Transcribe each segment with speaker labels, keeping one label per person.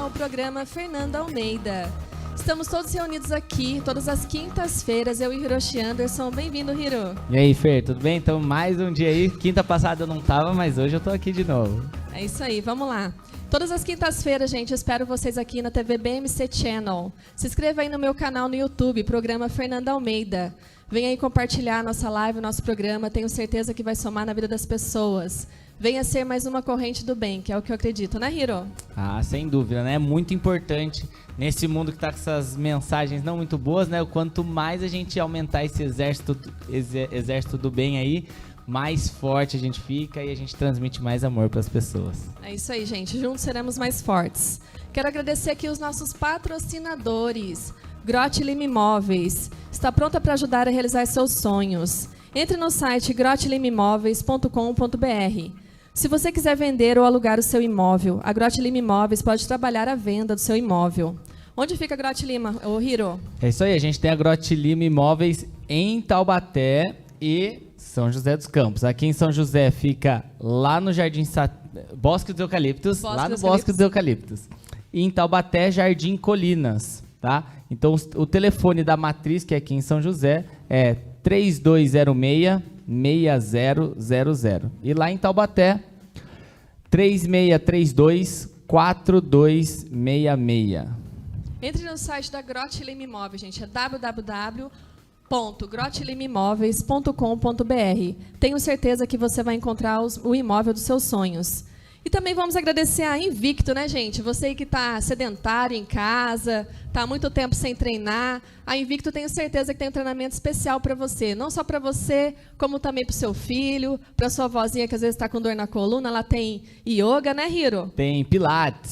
Speaker 1: ao programa Fernanda Almeida. Estamos todos reunidos aqui, todas as quintas-feiras, eu e Hiroshi Anderson. Bem-vindo, Hiro.
Speaker 2: E aí, Fer, tudo bem? Então, mais um dia aí. Quinta passada eu não tava, mas hoje eu tô aqui de novo.
Speaker 1: É isso aí, vamos lá. Todas as quintas-feiras, gente, eu espero vocês aqui na TV BMC Channel. Se inscreva aí no meu canal no YouTube, programa Fernanda Almeida. Venha aí compartilhar a nossa live, o nosso programa. Tenho certeza que vai somar na vida das pessoas. Venha ser mais uma corrente do bem, que é o que eu acredito, né, Hiro?
Speaker 2: Ah, sem dúvida, né? É muito importante nesse mundo que tá com essas mensagens não muito boas, né? O quanto mais a gente aumentar esse exército do bem aí, mais forte a gente fica e a gente transmite mais amor para as pessoas.
Speaker 1: É isso aí, gente. Juntos seremos mais fortes. Quero agradecer aqui os nossos patrocinadores. Grote Lima Imóveis. Está pronta para ajudar a realizar seus sonhos. Entre no site grotelimaimóveis.com.br. Se você quiser vender ou alugar o seu imóvel, a Grote Lima Imóveis pode trabalhar a venda do seu imóvel. Onde fica a Grote Lima, ô Hiro?
Speaker 2: É isso aí, a gente tem a Grote Lima Imóveis em Taubaté e São José dos Campos. Aqui em São José fica lá no Jardim Bosque dos Eucaliptos, Bosque dos Eucaliptos. E em Taubaté, Jardim Colinas, tá? Então o telefone da matriz, que é aqui em São José, é 3206-6000. E lá em Taubaté, 3632-4266.
Speaker 1: Entre no site da Grote Lima Imóveis, gente. É www.grotelimaimóveis.com.br. Tenho certeza que você vai encontrar o imóvel dos seus sonhos. E também vamos agradecer a Invicto, né, gente? Você aí que está sedentário em casa, está há muito tempo sem treinar. A Invicto, tenho certeza que tem um treinamento especial para você. Não só para você, como também para o seu filho, para sua vozinha que às vezes está com dor na coluna. Ela tem yoga, né, Hiro?
Speaker 2: Tem Pilates.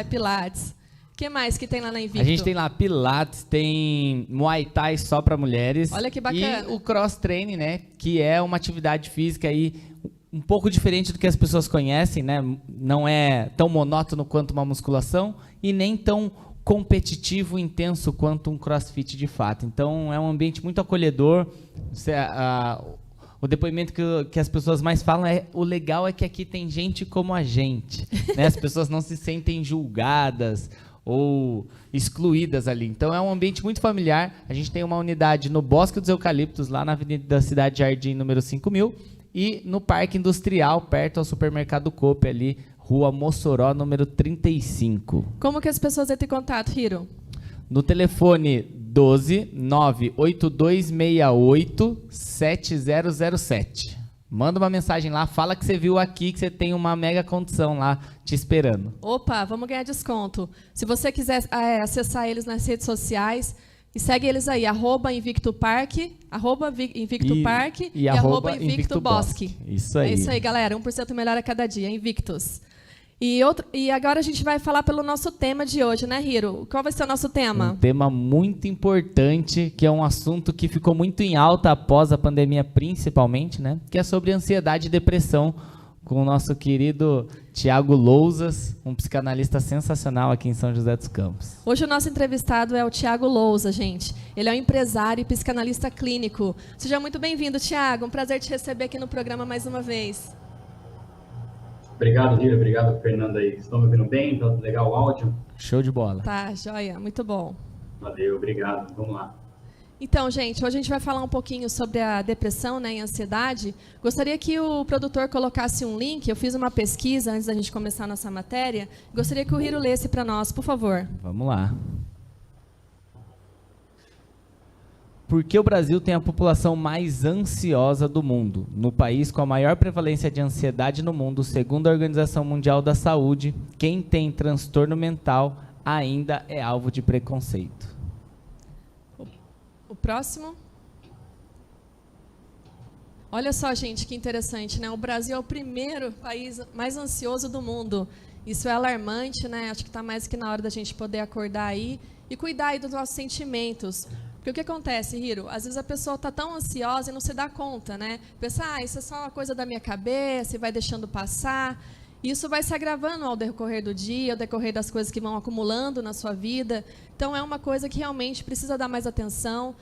Speaker 1: Pilates. O que mais que tem lá na Invicto?
Speaker 2: A gente tem lá Pilates, tem Muay Thai só para mulheres.
Speaker 1: Olha que bacana.
Speaker 2: E o Cross Training, né, que é uma atividade física aí um pouco diferente do que as pessoas conhecem, né? Não é tão monótono quanto uma musculação e nem tão competitivo e intenso quanto um crossfit de fato. Então, é um ambiente muito acolhedor. O depoimento que as pessoas mais falam o legal é que aqui tem gente como a gente, né? As pessoas não se sentem julgadas ou excluídas ali. Então, é um ambiente muito familiar. A gente tem uma unidade no Bosque dos Eucaliptos, lá na Avenida da Cidade Jardim, número 5000, e no Parque Industrial, perto ao Supermercado Coop, ali, Rua Mossoró, número 35.
Speaker 1: Como que as pessoas entram em contato, Hiro?
Speaker 2: No telefone 12 98268 7007. Manda uma mensagem lá, fala que você viu aqui, que você tem uma mega condição lá te esperando.
Speaker 1: Opa, vamos ganhar desconto. Se você quiser acessar eles nas redes sociais, e segue eles aí, @InvictoPark, @InvictoPark e @InvictoBosque.
Speaker 2: Isso aí.
Speaker 1: É isso aí, galera. 1% melhor a cada dia, Invictus. E agora a gente vai falar pelo nosso tema de hoje, né, Hiro? Qual vai ser o nosso tema?
Speaker 2: Um tema muito importante, que é um assunto que ficou muito em alta após a pandemia, principalmente, né? Que é sobre ansiedade e depressão, com o nosso querido Tiago Lousas, um psicanalista sensacional aqui em São José dos Campos.
Speaker 1: Hoje o nosso entrevistado é o Tiago Lousas, gente. Ele é um empresário e psicanalista clínico. Seja muito bem-vindo, Tiago. Um prazer te receber aqui no programa mais uma vez.
Speaker 3: Obrigado, Hiro. Obrigado, Fernanda. Estão me ouvindo bem? Tá legal o áudio?
Speaker 2: Show de bola.
Speaker 1: Tá, joia. Muito bom.
Speaker 3: Valeu, obrigado. Vamos lá.
Speaker 1: Então, gente, hoje a gente vai falar um pouquinho sobre a depressão, né, e ansiedade. Gostaria que o produtor colocasse um link. Eu fiz uma pesquisa antes da gente começar a nossa matéria. Gostaria que o Hiro lesse para nós, por favor.
Speaker 2: Vamos lá. Por que o Brasil tem a população mais ansiosa do mundo? No país com a maior prevalência de ansiedade no mundo, segundo a Organização Mundial da Saúde, quem tem transtorno mental ainda é alvo de preconceito.
Speaker 1: O próximo. Olha só, gente, que interessante, né? O Brasil é o primeiro país mais ansioso do mundo. Isso é alarmante, né? Acho que está mais que na hora da gente poder acordar aí e cuidar aí dos nossos sentimentos. Porque o que acontece, Hiro? Às vezes a pessoa está tão ansiosa e não se dá conta, né? Pensa, isso é só uma coisa da minha cabeça e vai deixando passar. Isso vai se agravando ao decorrer do dia, ao decorrer das coisas que vão acumulando na sua vida. Então, é uma coisa que realmente precisa dar mais atenção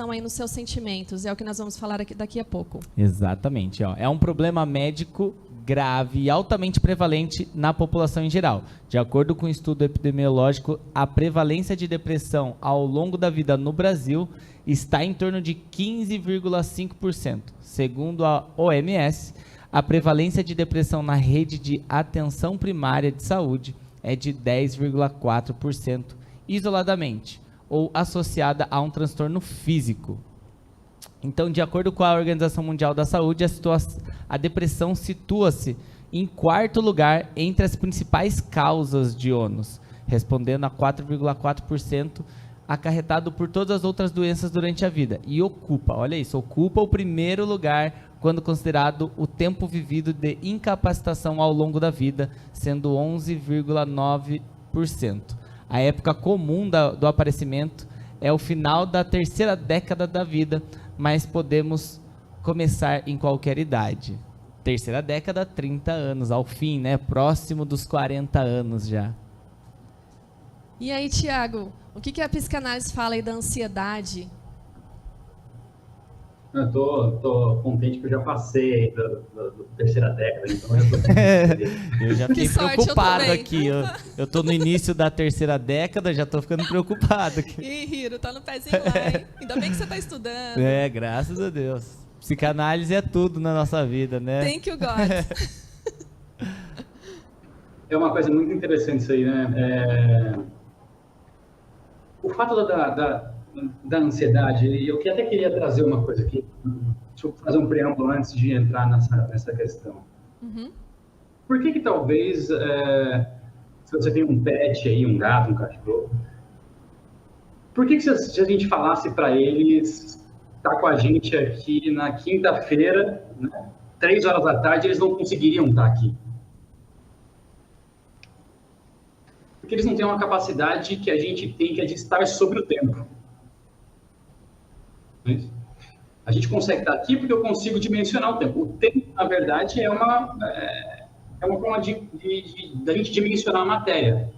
Speaker 1: aí nos seus sentimentos. É o que nós vamos falar daqui a pouco.
Speaker 2: Exatamente. Ó. É um problema médico grave e altamente prevalente na população em geral. De acordo com o estudo epidemiológico, a prevalência de depressão ao longo da vida no Brasil está em torno de 15,5%. Segundo a OMS, a prevalência de depressão na rede de atenção primária de saúde é de 10,4% isoladamente ou associada a um transtorno físico. Então, de acordo com a Organização Mundial da Saúde, a depressão situa-se em quarto lugar entre as principais causas de ônus, respondendo a 4,4%, acarretado por todas as outras doenças durante a vida. E ocupa o primeiro lugar quando considerado o tempo vivido de incapacitação ao longo da vida, sendo 11,9%. A época comum do aparecimento é o final da terceira década da vida, mas podemos começar em qualquer idade. Terceira década, 30 anos, ao fim, né? Próximo dos 40 anos já.
Speaker 1: E aí, Tiago, o que a psicanálise fala aí da ansiedade?
Speaker 3: Eu tô contente que eu já passei da terceira década, então eu tô
Speaker 2: Eu já fiquei preocupado aqui. Eu tô no início da terceira década, já tô ficando preocupado aqui.
Speaker 1: Ih, Hiro, tá no pezinho lá, hein? Ainda bem que você tá estudando.
Speaker 2: É, graças a Deus. Psicanálise é tudo na nossa vida, né?
Speaker 1: Thank you, God.
Speaker 3: É uma coisa muito interessante isso aí, né? O fato da ansiedade, e eu até queria trazer uma coisa aqui, deixa eu fazer um preâmbulo antes de entrar nessa questão.
Speaker 1: Uhum.
Speaker 3: Por que talvez, se você tem um pet aí, um gato, um cachorro, por que se a gente falasse para eles, tá com a gente aqui na quinta-feira, né, 3 horas da tarde, eles não conseguiriam estar aqui? Porque eles não têm uma capacidade que a gente tem, que é de estar sobre o tempo. A gente consegue estar aqui porque eu consigo dimensionar o tempo. O tempo, na verdade, é uma forma da gente dimensionar a matéria.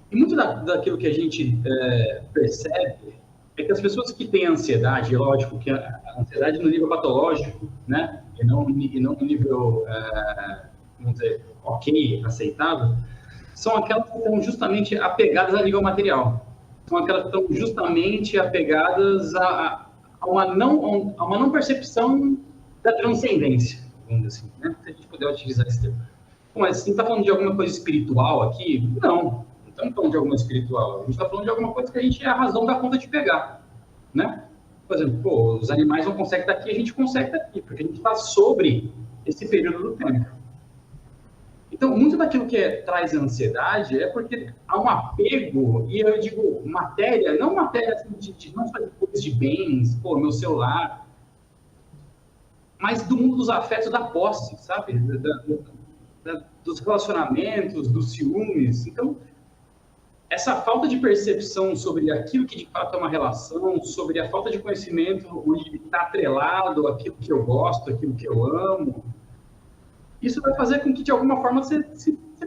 Speaker 3: E muito daquilo que a gente percebe é que as pessoas que têm ansiedade, lógico que a ansiedade no nível patológico, né, e não no nível, vamos dizer, ok, aceitável, são aquelas que estão justamente apegadas a nível material. São aquelas que estão justamente apegadas a uma não percepção da transcendência, vamos dizer assim, né? Se a gente puder utilizar esse termo. Mas você está falando de alguma coisa espiritual aqui? Não estamos falando de alguma espiritual. A gente está falando de alguma coisa que a gente é a razão da conta de pegar, né? Por exemplo, os animais não conseguem estar aqui, a gente consegue estar aqui, porque a gente está sobre esse período do tempo. Então, muito daquilo que traz ansiedade é porque há um apego, e eu digo matéria, não matéria assim, não só de coisas de bens, meu celular, mas do mundo dos afetos, da posse, sabe? Dos relacionamentos, dos ciúmes. Então, essa falta de percepção sobre aquilo que de fato é uma relação, sobre a falta de conhecimento, onde está atrelado aquilo que eu gosto, aquilo que eu amo, isso vai fazer com que, de alguma forma, você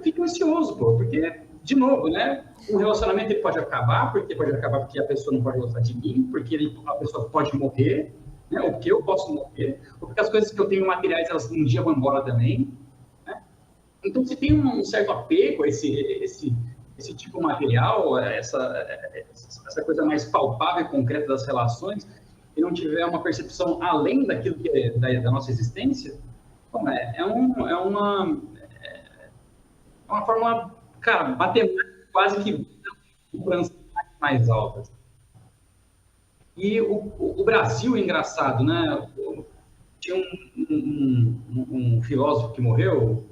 Speaker 3: fique ansioso, porque, de novo, né, um relacionamento ele pode acabar porque a pessoa não pode gostar de mim, porque a pessoa pode morrer, né, ou porque eu posso morrer, ou porque as coisas que eu tenho materiais, elas um dia vão embora também, né? Então, se tem um certo apego a esse tipo material, essa coisa mais palpável e concreta das relações, e não tiver uma percepção além daquilo que é da nossa existência, é uma fórmula, cara, matemática quase que mais alta. E o Brasil é engraçado, né? Tinha um filósofo que morreu,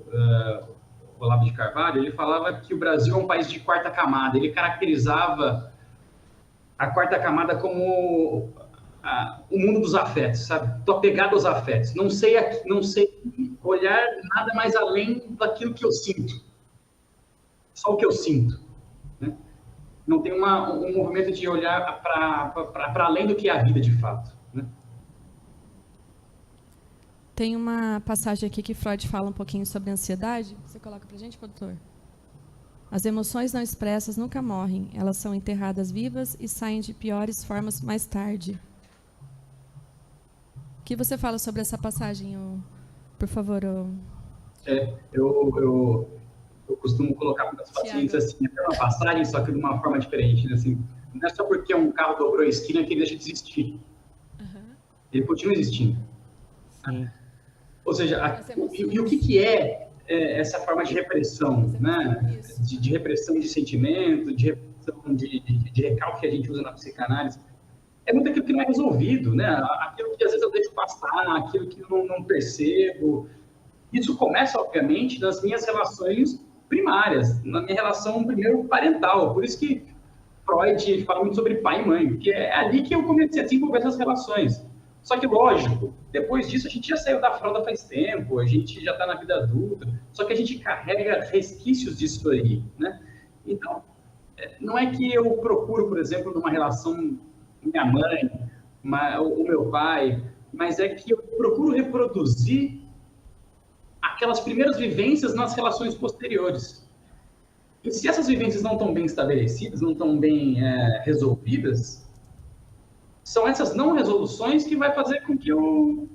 Speaker 3: Olavo de Carvalho, ele falava que o Brasil é um país de quarta camada. Ele caracterizava a quarta camada como o mundo dos afetos, sabe? Estou apegado aos afetos. Não sei olhar nada mais além daquilo que eu sinto. Só o que eu sinto. Né? Não tem um movimento de olhar para além do que é a vida de fato. Né?
Speaker 1: Tem uma passagem aqui que Freud fala um pouquinho sobre ansiedade. Você coloca para a gente, produtor? As emoções não expressas nunca morrem. Elas são enterradas vivas e saem de piores formas mais tarde. O que você fala sobre essa passagem, por favor?
Speaker 3: Eu costumo colocar para os pacientes assim, é uma passagem, só que de uma forma diferente. Né? Assim, não é só porque um carro dobrou a esquina que ele deixa de existir. Ele continua existindo.
Speaker 2: Sim.
Speaker 3: Ou seja, e o que é essa forma de repressão, né? De repressão de sentimento, de repressão de recalque que a gente usa na psicanálise? É muito aquilo que não é resolvido, né? Aquilo que às vezes eu deixo passar, aquilo que eu não percebo. Isso começa, obviamente, nas minhas relações primárias, na minha relação, primeiro, parental. Por isso que Freud fala muito sobre pai e mãe, porque é ali que eu comecei a desenvolver essas relações. Só que, lógico, depois disso a gente já saiu da fralda faz tempo, a gente já está na vida adulta, só que a gente carrega resquícios disso aí, né? Então, não é que eu procuro, por exemplo, numa relação minha mãe, o meu pai, mas é que eu procuro reproduzir aquelas primeiras vivências nas relações posteriores. E se essas vivências não estão bem estabelecidas, não estão bem resolvidas, são essas não resoluções que vai fazer com que eu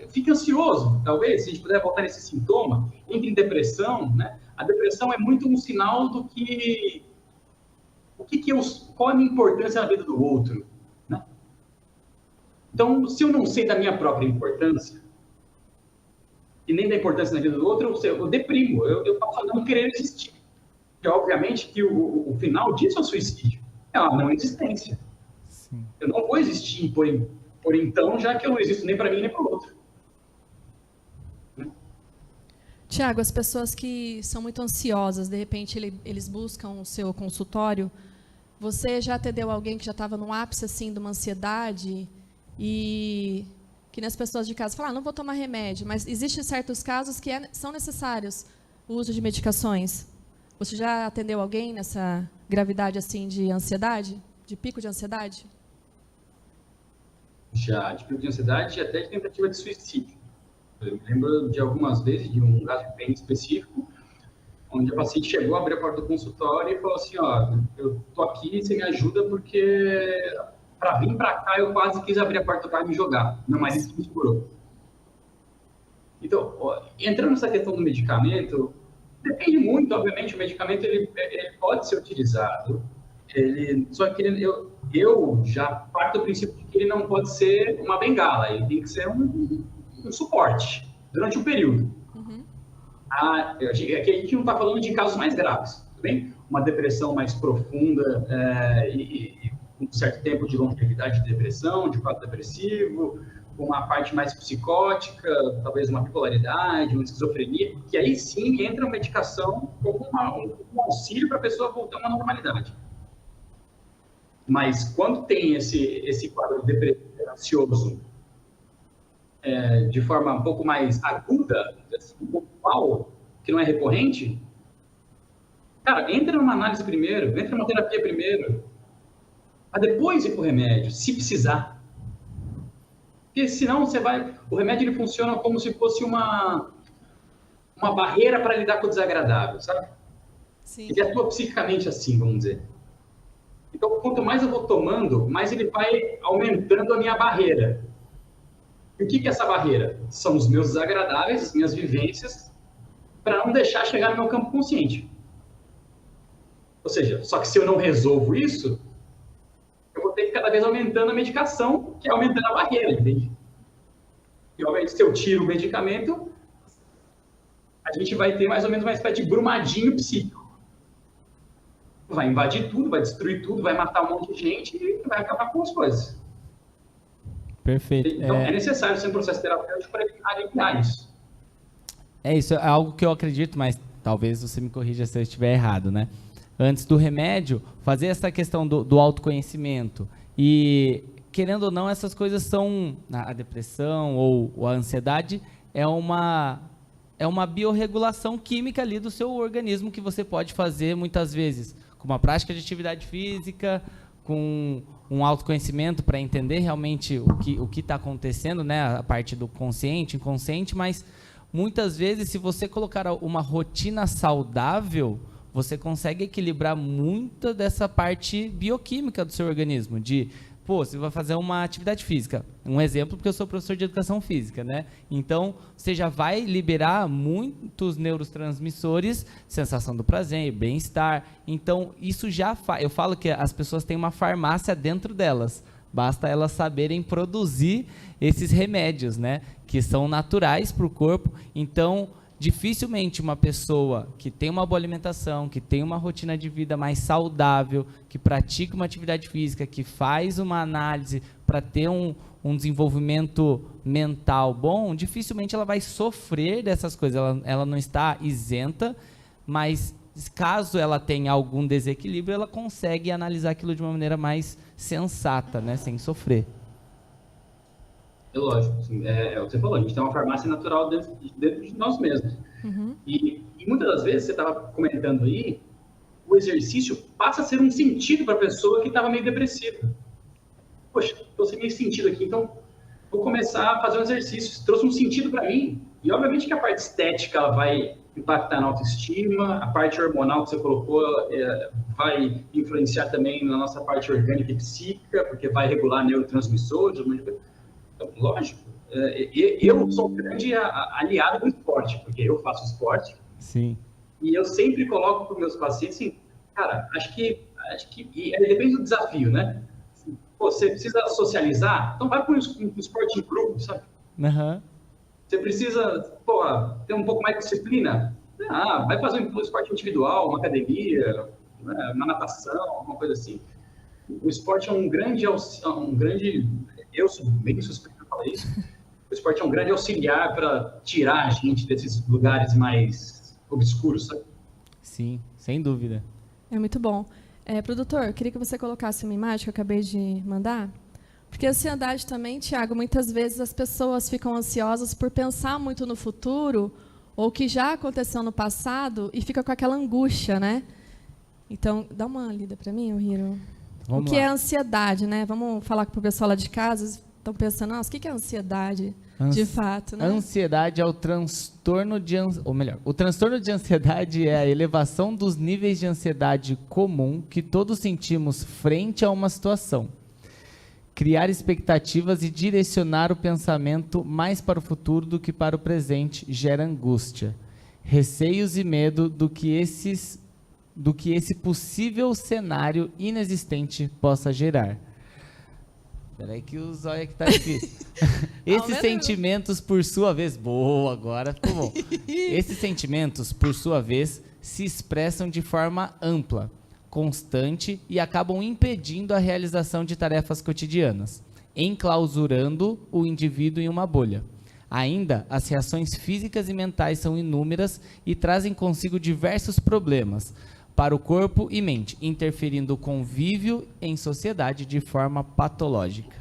Speaker 3: fique ansioso, talvez, se a gente puder voltar nesse sintoma, entre em depressão, né? A depressão é muito um sinal do que qual é a minha importância na vida do outro, né? Então, se eu não sei da minha própria importância, e nem da importância na vida do outro, eu deprimo, eu passo a não querer existir. E, obviamente, que o final disso é o suicídio. É uma não existência. Sim. Eu não vou existir por então, já que eu não existo nem para mim nem para o outro.
Speaker 1: Tiago, as pessoas que são muito ansiosas, de repente eles buscam o seu consultório. Você já atendeu alguém que já estava no ápice assim, de uma ansiedade e que nas pessoas de casa falam, não vou tomar remédio, mas existem certos casos que são necessários o uso de medicações. Você já atendeu alguém nessa gravidade assim de ansiedade, de pico de ansiedade?
Speaker 3: Já, de pico de ansiedade e até de tentativa de suicídio. Eu me lembro de algumas vezes, de um caso bem específico, onde a paciente chegou, abriu a porta do consultório e falou assim, ó, eu tô aqui, você me ajuda porque para vir para cá eu quase quis abrir a porta do carro e me jogar. Meu marido me segurou. Então, entrando nessa questão do medicamento, depende muito, obviamente, o medicamento ele pode ser utilizado, só que eu já parto do princípio de que ele não pode ser uma bengala, ele tem que ser um suporte durante um período. Aqui a gente não está falando de casos mais graves, tudo bem? Uma depressão mais profunda e um certo tempo de longevidade de depressão, de quadro depressivo, uma parte mais psicótica, talvez uma bipolaridade, uma esquizofrenia, que aí sim entra a medicação como um auxílio para a pessoa voltar a uma normalidade. Mas quando tem esse quadro depressivo, ansioso, de forma um pouco mais aguda, assim, um pouco mal, que não é recorrente, cara, entra numa análise primeiro, entra numa terapia primeiro, para depois ir para o remédio, se precisar. Porque senão o remédio ele funciona como se fosse uma barreira para lidar com o desagradável, sabe? Sim. Ele atua psiquicamente assim, vamos dizer. Então, quanto mais eu vou tomando, mais ele vai aumentando a minha barreira. E o que é essa barreira? São os meus desagradáveis, as minhas vivências, para não deixar chegar no meu campo consciente. Ou seja, só que se eu não resolvo isso, eu vou ter que cada vez aumentando a medicação, que é aumentando a barreira, entende? E, obviamente, se eu tiro o medicamento, a gente vai ter mais ou menos uma espécie de brumadinho psíquico. Vai invadir tudo, vai destruir tudo, vai matar um monte de gente e vai acabar com as coisas.
Speaker 2: Perfeito.
Speaker 3: Então, é necessário ser um processo terapêutico para aliviar isso.
Speaker 2: Isso é algo que eu acredito, mas talvez você me corrija se eu estiver errado, né? Antes do remédio, fazer essa questão do autoconhecimento. E, querendo ou não, essas coisas são... A depressão ou a ansiedade é uma biorregulação química ali do seu organismo que você pode fazer muitas vezes com uma prática de atividade física, com um autoconhecimento para entender realmente o que está acontecendo, né? A parte do consciente, inconsciente, mas muitas vezes, se você colocar uma rotina saudável, você consegue equilibrar muito dessa parte bioquímica do seu organismo, você vai fazer uma atividade física. Um exemplo, porque eu sou professor de educação física, né? Então, você já vai liberar muitos neurotransmissores, sensação do prazer, bem-estar. Então, isso já eu falo que as pessoas têm uma farmácia dentro delas. Basta elas saberem produzir esses remédios, né? Que são naturais para o corpo. Então, dificilmente uma pessoa que tem uma boa alimentação, que tem uma rotina de vida mais saudável, que pratica uma atividade física, que faz uma análise para ter um desenvolvimento mental bom, dificilmente ela vai sofrer dessas coisas. Ela não está isenta, mas caso ela tenha algum desequilíbrio, ela consegue analisar aquilo de uma maneira mais sensata, né, sem sofrer.
Speaker 3: É lógico, assim, é o que você falou, a gente tem uma farmácia natural dentro de nós mesmos.
Speaker 1: Uhum.
Speaker 3: E muitas das vezes, você estava comentando aí, o exercício passa a ser um sentido para a pessoa que estava meio depressiva. Poxa, estou sem meio sentido aqui, então vou começar a fazer um exercício. Isso trouxe um sentido para mim. E obviamente que a parte estética ela vai impactar na autoestima, a parte hormonal que você colocou vai influenciar também na nossa parte orgânica e psíquica, porque vai regular neurotransmissores. Lógico, eu sou um grande aliado do esporte, porque eu faço esporte.
Speaker 2: Sim.
Speaker 3: E eu sempre coloco para os meus pacientes assim, cara, acho que depende do desafio, né? Você precisa socializar, então vai para um esporte em grupo, sabe?
Speaker 2: Uhum.
Speaker 3: Você precisa, ter um pouco mais de disciplina. Vai fazer um esporte individual, uma academia, uma natação, alguma coisa assim. O esporte é um grande eu sou bem suspeito para falar isso. O esporte é um grande auxiliar para tirar a gente desses lugares mais obscuros, sabe?
Speaker 2: Sim, sem dúvida.
Speaker 1: É muito bom. Produtor, eu queria que você colocasse uma imagem que eu acabei de mandar. Porque a ansiedade também, Tiago, muitas vezes as pessoas ficam ansiosas por pensar muito no futuro ou que já aconteceu no passado e fica com aquela angústia, né? Então, dá uma lida para mim, Hiro. O que é ansiedade, né? Vamos falar para o pessoal lá de casa, estão pensando, nossa, o que é ansiedade de fato, né?
Speaker 2: Ansiedade é o transtorno o transtorno de ansiedade é a elevação dos níveis de ansiedade comum que todos sentimos frente a uma situação. Criar expectativas e direcionar o pensamento mais para o futuro do que para o presente gera angústia, receios e medo do que esse possível cenário inexistente possa gerar. Espera aí que o zóio aqui tá difícil. Esses sentimentos, por sua vez... Boa, agora ficou bom. Esses sentimentos, por sua vez, se expressam de forma ampla, constante e acabam impedindo a realização de tarefas cotidianas, enclausurando o indivíduo em uma bolha. Ainda, as reações físicas e mentais são inúmeras e trazem consigo diversos problemas para o corpo e mente, interferindo o convívio em sociedade de forma patológica.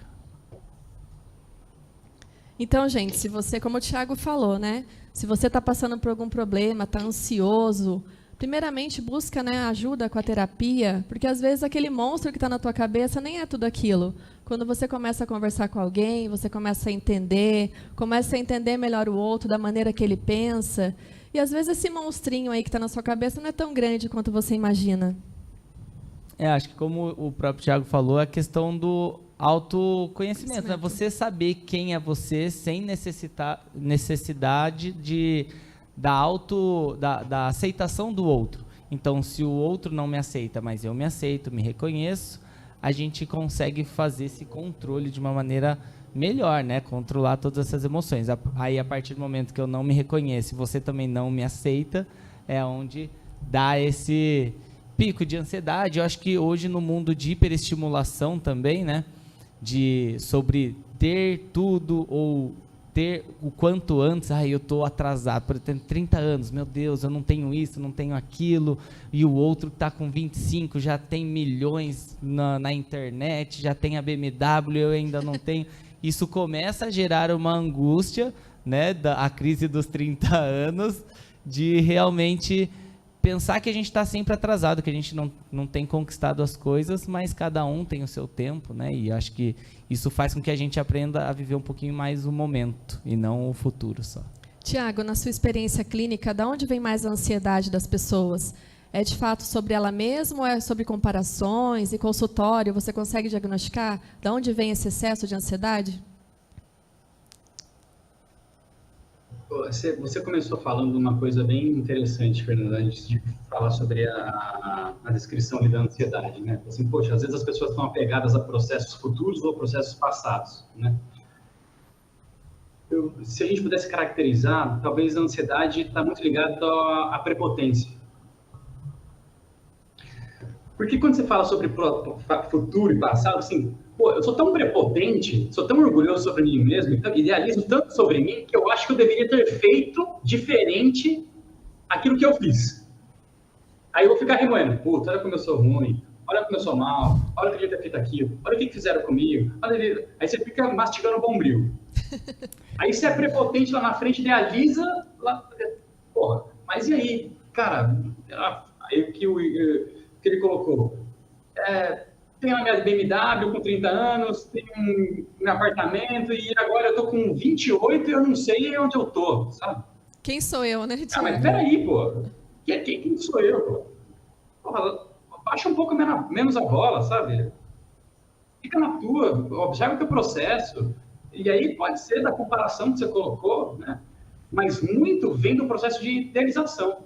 Speaker 1: Então, gente, se você, como o Tiago falou, né? Se você está passando por algum problema, está ansioso, primeiramente busca, né, ajuda com a terapia, porque às vezes aquele monstro que está na tua cabeça nem é tudo aquilo. Quando você começa a conversar com alguém, você começa a entender melhor o outro, da maneira que ele pensa. E às vezes esse monstrinho aí que está na sua cabeça não é tão grande quanto você imagina.
Speaker 2: Acho que como o próprio Tiago falou, a questão do autoconhecimento, né? Você saber quem é você sem necessidade da aceitação do outro. Então, se o outro não me aceita, mas eu me aceito, me reconheço, a gente consegue fazer esse controle de uma maneira melhor, né? Controlar todas essas emoções. Aí, a partir do momento que eu não me reconheço, você também não me aceita, é onde dá esse pico de ansiedade. Eu acho que hoje no mundo de hiperestimulação também, né? Sobre ter tudo ou ter o quanto antes, eu estou atrasado, por eu ter 30 anos, meu Deus, eu não tenho isso, não tenho aquilo, e o outro está com 25, já tem milhões na internet, já tem a BMW, eu ainda não tenho. Isso começa a gerar uma angústia, né, a crise dos 30 anos, de realmente pensar que a gente está sempre atrasado, que a gente não tem conquistado as coisas, mas cada um tem o seu tempo, né? E acho que isso faz com que a gente aprenda a viver um pouquinho mais o momento e não o futuro só.
Speaker 1: Tiago, na sua experiência clínica, de onde vem mais a ansiedade das pessoas? É de fato sobre ela mesma ou é sobre comparações e consultório? Você consegue diagnosticar de onde vem esse excesso de ansiedade?
Speaker 3: Você começou falando uma coisa bem interessante, Fernanda, antes de falar sobre a descrição da ansiedade, né? Assim, poxa, às vezes as pessoas estão apegadas a processos futuros ou processos passados, né? Se a gente pudesse caracterizar, talvez a ansiedade está muito ligada à prepotência. Porque quando você fala sobre futuro e passado, assim, pô, eu sou tão prepotente, sou tão orgulhoso sobre mim mesmo, então, idealizo tanto sobre mim, que eu acho que eu deveria ter feito diferente aquilo que eu fiz. Aí eu vou ficar remoendo, puta, olha como eu sou ruim, olha como eu sou mal, olha o que eu devia ter feito aquilo, olha o que fizeram comigo. Aí você fica mastigando o bombril. Aí você é prepotente lá na frente, idealiza, porra, mas e aí, cara, aí o que ele colocou, tenho a minha BMW com 30 anos, tenho um apartamento e agora eu tô com 28 e eu não sei onde eu tô, sabe?
Speaker 1: Quem sou eu, né, Tiago?
Speaker 3: Mas peraí, pô, quem sou eu, pô? Porra, baixa um pouco menos a bola, sabe? Fica na tua, observa o teu processo. E aí pode ser da comparação que você colocou, né? Mas muito vem do processo de idealização.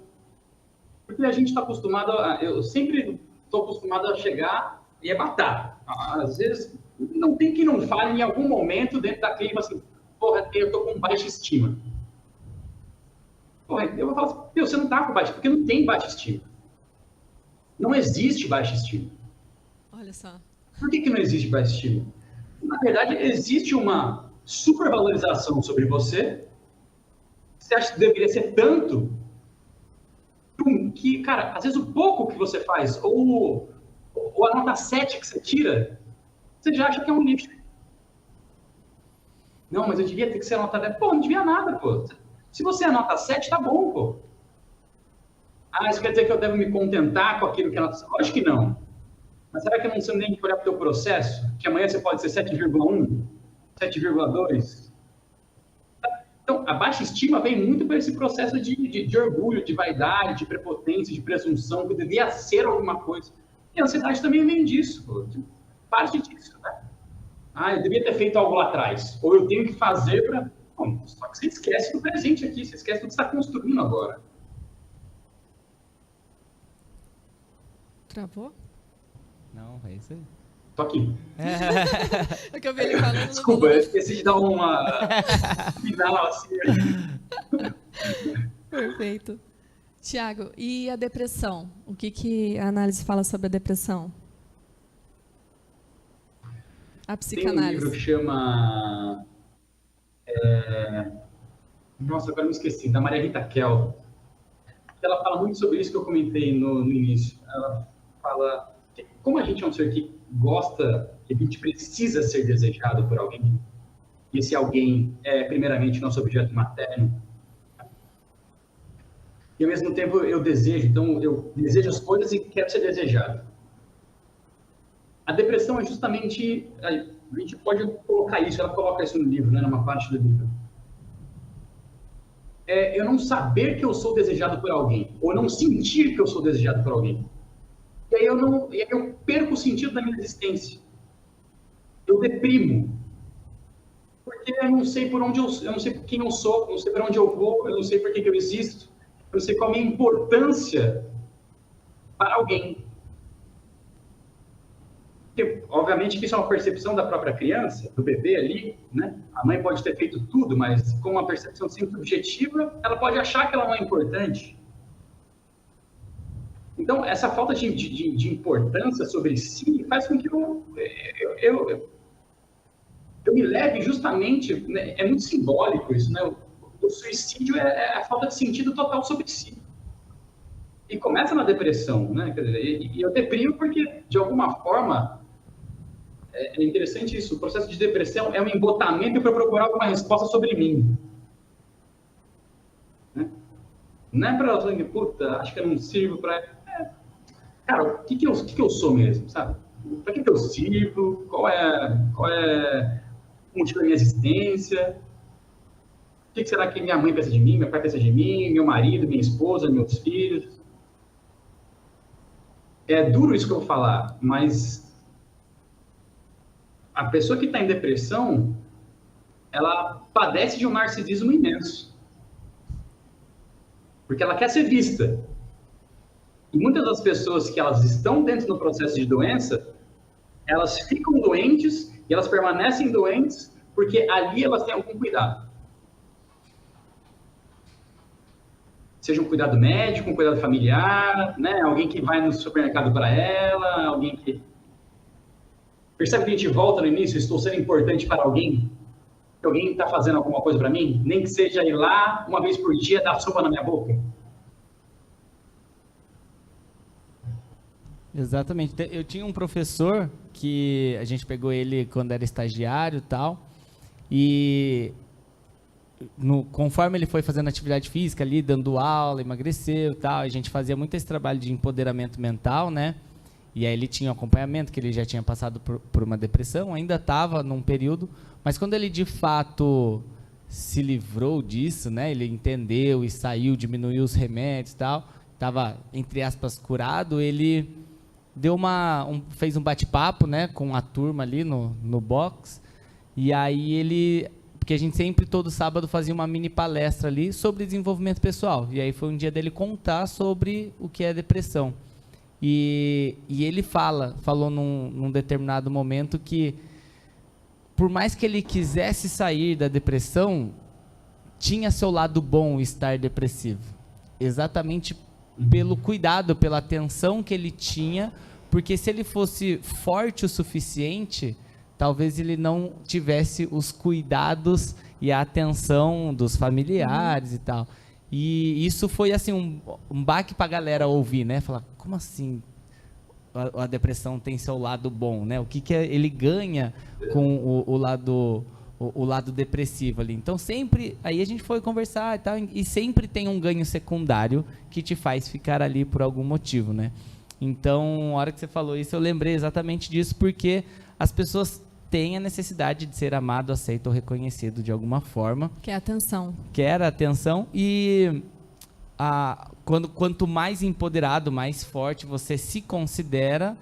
Speaker 3: Porque a gente está acostumado eu sempre estou acostumado a chegar e é matar. Às vezes, não tem que não fale em algum momento dentro da clínica assim, porra, eu estou com baixa estima. Porra, eu vou falar assim, você não está com baixa, porque não tem baixa estima. Não existe baixa estima.
Speaker 1: Olha só.
Speaker 3: Por que não existe baixa estima? Na verdade, existe uma supervalorização sobre você. Você acha que deveria ser tanto que, cara, às vezes o pouco que você faz, ou a nota 7 que você tira, você já acha que é um lixo. Não, mas eu devia ter que ser a nota 10. Pô, não devia nada, pô. Se você é a nota 7, tá bom, pô. Ah, isso quer dizer que eu devo me contentar com aquilo que é nota 7? Lógico que não. Mas será que você não tem que olhar para o teu processo? Que amanhã você pode ser 7,1, 7,2? Então, a baixa estima vem muito por esse processo de orgulho, de vaidade, de prepotência, de presunção, que devia ser alguma coisa. E a ansiedade também vem disso, pô. Parte disso, né? Ah, eu devia ter feito algo lá atrás. Ou eu tenho que fazer para... Só que você esquece do presente aqui, você esquece do que você está construindo agora.
Speaker 1: Travou?
Speaker 2: Não, é isso aí.
Speaker 3: Tô aqui.
Speaker 1: É que eu vi ele falando.
Speaker 3: Desculpa, eu esqueci de dar uma final assim.
Speaker 1: Perfeito. Tiago, e a depressão? O que a análise fala sobre a depressão? A psicanálise.
Speaker 3: Tem um livro que chama... Nossa, agora me esqueci. Da Maria Rita Kell. Ela fala muito sobre isso que eu comentei no início. Ela fala... Como a gente é um ser que gosta, que a gente precisa ser desejado por alguém, e esse alguém é, primeiramente, nosso objeto materno, e ao mesmo tempo eu desejo, então eu desejo as coisas e quero ser desejado. A depressão é justamente, a gente pode colocar isso, ela coloca isso no livro, né, numa parte do livro. É eu não saber que eu sou desejado por alguém, ou não sentir que eu sou desejado por alguém. E aí eu perco o sentido da minha existência. Eu deprimo. Porque eu não sei por onde eu não sei por quem eu sou, eu não sei por onde eu vou, eu não sei por que eu existo, eu não sei qual a minha importância para alguém. Porque, obviamente que isso é uma percepção da própria criança, do bebê ali, né? A mãe pode ter feito tudo, mas com uma percepção sempre subjetiva, ela pode achar que ela não é importante. Então, essa falta de importância sobre si faz com que eu me leve justamente... Né, é muito simbólico isso, né? O suicídio é a falta de sentido total sobre si. E começa na depressão, né? Quer dizer, e eu deprimo porque, de alguma forma, é interessante isso, o processo de depressão é um embotamento para procurar alguma resposta sobre mim. Né? Não é para ela falar, puta, acho que eu não sirvo para... Cara, o que eu sou mesmo, sabe? Para que eu sirvo? Qual é o motivo da minha existência? O que será que minha mãe pensa de mim, meu pai pensa de mim, meu marido, minha esposa, meus filhos? É duro isso que eu vou falar, mas a pessoa que está em depressão, ela padece de um narcisismo imenso. Porque ela quer ser vista. E muitas das pessoas que elas estão dentro do processo de doença, elas ficam doentes e elas permanecem doentes porque ali elas têm algum cuidado. Seja um cuidado médico, um cuidado familiar, né? Alguém que vai no supermercado para ela, alguém que... Percebe que a gente volta no início, estou sendo importante para alguém? Que alguém está fazendo alguma coisa para mim? Nem que seja ir lá, uma vez por dia, dar sopa na minha boca.
Speaker 2: Exatamente. Eu tinha um professor que a gente pegou ele quando era estagiário e tal, e conforme ele foi fazendo atividade física ali, dando aula, emagreceu e tal, a gente fazia muito esse trabalho de empoderamento mental, né? E aí ele tinha um acompanhamento, que ele já tinha passado por uma depressão, ainda estava num período, mas quando ele de fato se livrou disso, né? Ele entendeu e saiu, diminuiu os remédios e tal, estava, entre aspas, curado, ele deu fez um bate-papo, né, com a turma ali no box, e aí porque a gente sempre, todo sábado, fazia uma mini palestra ali sobre desenvolvimento pessoal, e aí foi um dia dele contar sobre o que é depressão, e ele falou num determinado momento que, por mais que ele quisesse sair da depressão, tinha seu lado bom estar depressivo, exatamente pelo cuidado, pela atenção que ele tinha, porque se ele fosse forte o suficiente, talvez ele não tivesse os cuidados e a atenção dos familiares e tal. E isso foi assim um baque para a galera ouvir, né? Falar, como assim a depressão tem seu lado bom, né? O que ele ganha com o lado depressivo ali. Então sempre, aí a gente foi conversar e tal, e sempre tem um ganho secundário que te faz ficar ali por algum motivo, né? Então, a hora que você falou isso, eu lembrei exatamente disso, porque as pessoas têm a necessidade de ser amado, aceito ou reconhecido de alguma forma.
Speaker 1: Quer atenção.
Speaker 2: Quer atenção, e quanto mais empoderado, mais forte você se considera,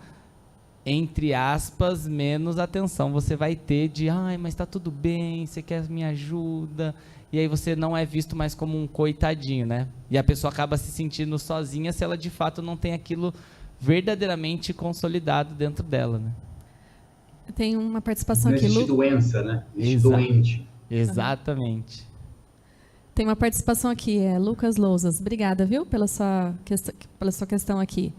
Speaker 2: entre aspas, menos atenção você vai ter de, ai, mas tá tudo bem, você quer minha ajuda, e aí você não é visto mais como um coitadinho, né? E a pessoa acaba se sentindo sozinha se ela de fato não tem aquilo verdadeiramente consolidado dentro dela, né?
Speaker 1: Tem uma participação
Speaker 3: não
Speaker 1: aqui,
Speaker 3: existe doença, né? Existe doente.
Speaker 2: Exatamente.
Speaker 1: Tem uma participação aqui, Lucas Lousas. Obrigada, viu, pela sua questão aqui.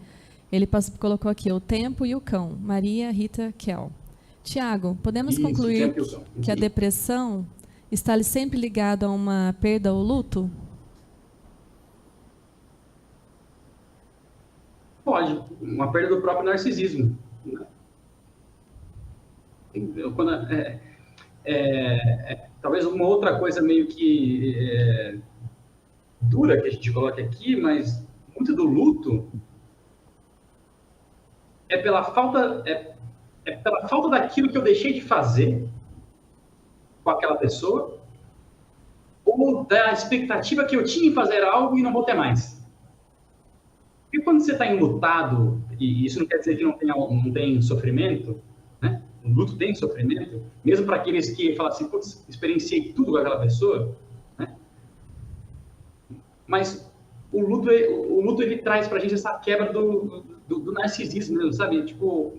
Speaker 1: Ele colocou aqui o tempo e o cão. Maria Rita Kel. Tiago, podemos concluir que a depressão está sempre ligada a uma perda ou luto?
Speaker 3: Pode. Uma perda do próprio narcisismo. Talvez uma outra coisa meio que dura que a gente coloca aqui, mas muito do luto é pela falta daquilo que eu deixei de fazer com aquela pessoa, ou da expectativa que eu tinha em fazer algo e não vou ter mais. Porque quando você está enlutado, e isso não quer dizer que não tem sofrimento, né? O luto tem sofrimento, mesmo para aqueles que falam assim, putz, experienciei tudo com aquela pessoa, né? Mas o luto ele traz para a gente essa quebra do narcisismo mesmo, sabe? Tipo,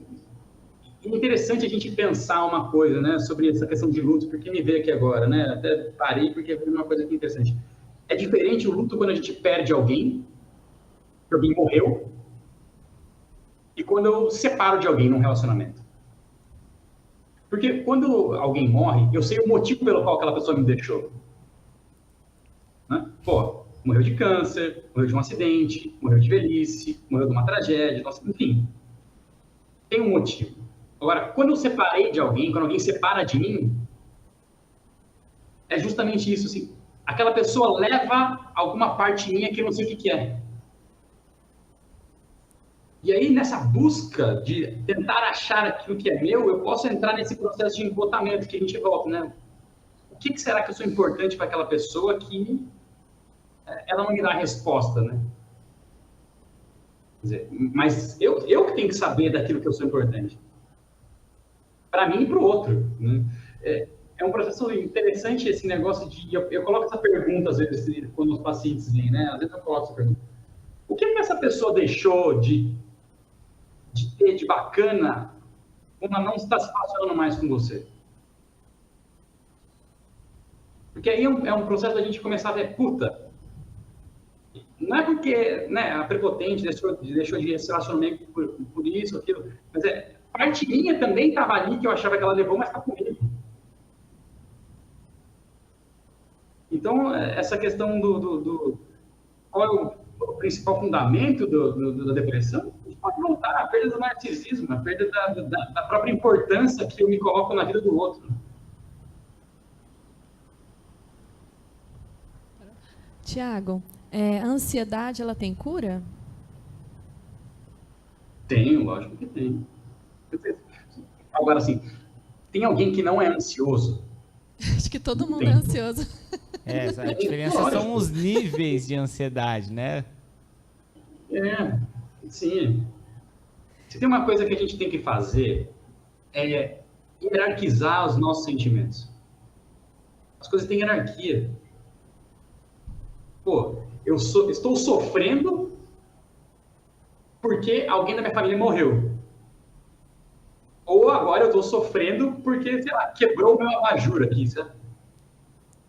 Speaker 3: é interessante a gente pensar uma coisa, né, sobre essa questão de luto, porque me veio aqui agora, né? Até parei porque foi uma coisa aqui interessante. É diferente o luto quando a gente perde alguém, que alguém morreu, e quando eu separo de alguém num relacionamento. Porque quando alguém morre, eu sei o motivo pelo qual aquela pessoa me deixou. Né? Pô, morreu de câncer, morreu de um acidente, morreu de velhice, morreu de uma tragédia, enfim. Tem um motivo. Agora, quando eu separei de alguém, quando alguém separa de mim, é justamente isso, assim. aquela pessoa leva alguma parte minha que eu não sei o que é. E aí, nessa busca de tentar achar aquilo que é meu, eu posso entrar nesse processo de embotamento que a gente volta, né? O que será que eu sou importante para aquela pessoa que ela não me dá a resposta, né? Quer dizer, mas eu que tenho que saber daquilo que eu sou importante. Para mim e para o outro, né? É um processo interessante esse negócio de... Eu coloco essa pergunta, às vezes, quando os pacientes vêm, né? Às vezes eu coloco essa pergunta. O que essa pessoa deixou de ter de bacana quando ela não está se relacionando mais com você? Porque aí é um processo da gente começar a ver, puta, não é porque, né, a prepotente deixou de se relacionar por isso, aquilo, mas parte minha também estava ali, que eu achava que ela levou, mas está comigo. Então, essa questão qual é o principal fundamento da depressão? A gente pode voltar à perda do narcisismo, à perda da própria importância que eu me coloco na vida do outro.
Speaker 1: Tiago, a ansiedade, ela tem cura?
Speaker 3: Tem, lógico que tem. Agora, assim, tem alguém que não é ansioso?
Speaker 1: Acho que todo mundo é ansioso.
Speaker 2: A diferença são os níveis de ansiedade, né?
Speaker 3: Sim. Se tem uma coisa que a gente tem que fazer, é hierarquizar os nossos sentimentos. As coisas têm hierarquia. Pô, eu estou sofrendo porque alguém da minha família morreu. Ou agora eu estou sofrendo porque, sei lá, quebrou o meu abajur aqui, sabe?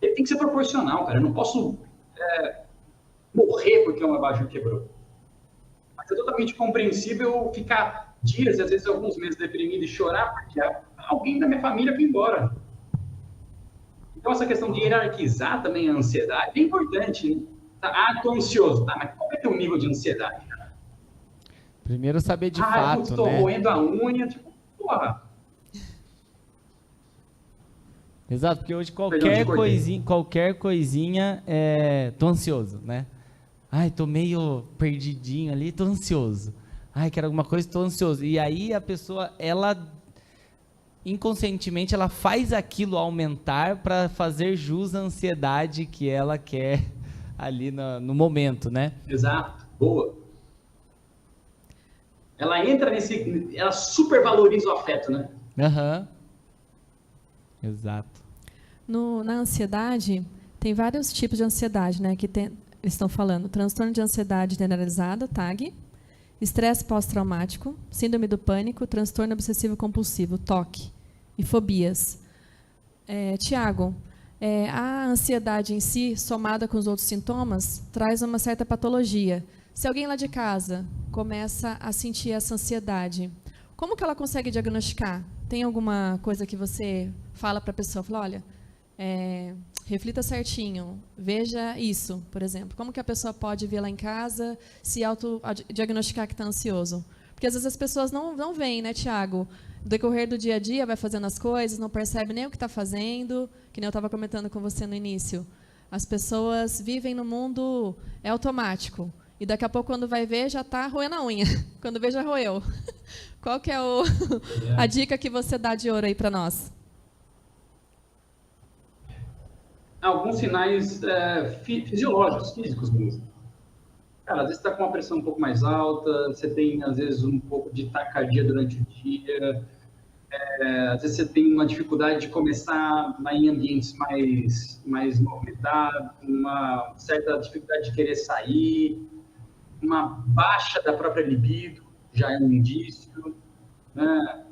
Speaker 3: Ele tem que ser proporcional, cara. Eu não posso morrer porque o meu abajur quebrou. Mas é totalmente compreensível ficar dias, e às vezes alguns meses deprimido e chorar porque alguém da minha família foi embora. Então, essa questão de hierarquizar também a ansiedade é importante, né? Estou ansioso. Mas qual é o teu nível de ansiedade, cara?
Speaker 2: Primeiro saber de fato,
Speaker 3: estou roendo a unha, tipo, porra.
Speaker 2: Exato, porque hoje qualquer coisinha, tô ansioso, né? Ai, tô meio perdidinho ali, tô ansioso. Ai, quero alguma coisa, tô ansioso. E aí a pessoa, ela inconscientemente, ela faz aquilo aumentar para fazer jus à ansiedade que ela quer ali no momento, né?
Speaker 3: Exato, boa. Ela entra ela supervaloriza o afeto, né?
Speaker 2: Exato.
Speaker 1: Na ansiedade, tem vários tipos de ansiedade, né? Eles estão falando: transtorno de ansiedade generalizada, TAG, estresse pós-traumático, síndrome do pânico, transtorno obsessivo compulsivo, TOC, e fobias. Tiago, a ansiedade em si, somada com os outros sintomas, traz uma certa patologia. Se alguém lá de casa começa a sentir essa ansiedade, como que ela consegue diagnosticar? Tem alguma coisa que você fala para a pessoa? Fala, olha, reflita certinho, veja isso, por exemplo. Como que a pessoa pode ver lá em casa, se autodiagnosticar que está ansioso? Porque às vezes as pessoas não veem, né, Tiago? No decorrer do dia a dia, vai fazendo as coisas, não percebe nem o que está fazendo, que nem eu estava comentando com você no início. As pessoas vivem no mundo automático. E daqui a pouco, quando vai ver, já está roendo a unha. Quando vê, já roeu. Qual que é a dica que você dá de ouro aí para nós?
Speaker 3: Alguns sinais fisiológicos, físicos mesmo. Cara, às vezes você está com uma pressão um pouco mais alta, você tem, às vezes, um pouco de taquicardia durante o dia, às vezes você tem uma dificuldade de começar em ambientes mais movimentados, uma certa dificuldade de querer sair, uma baixa da própria libido, já é um indício, né?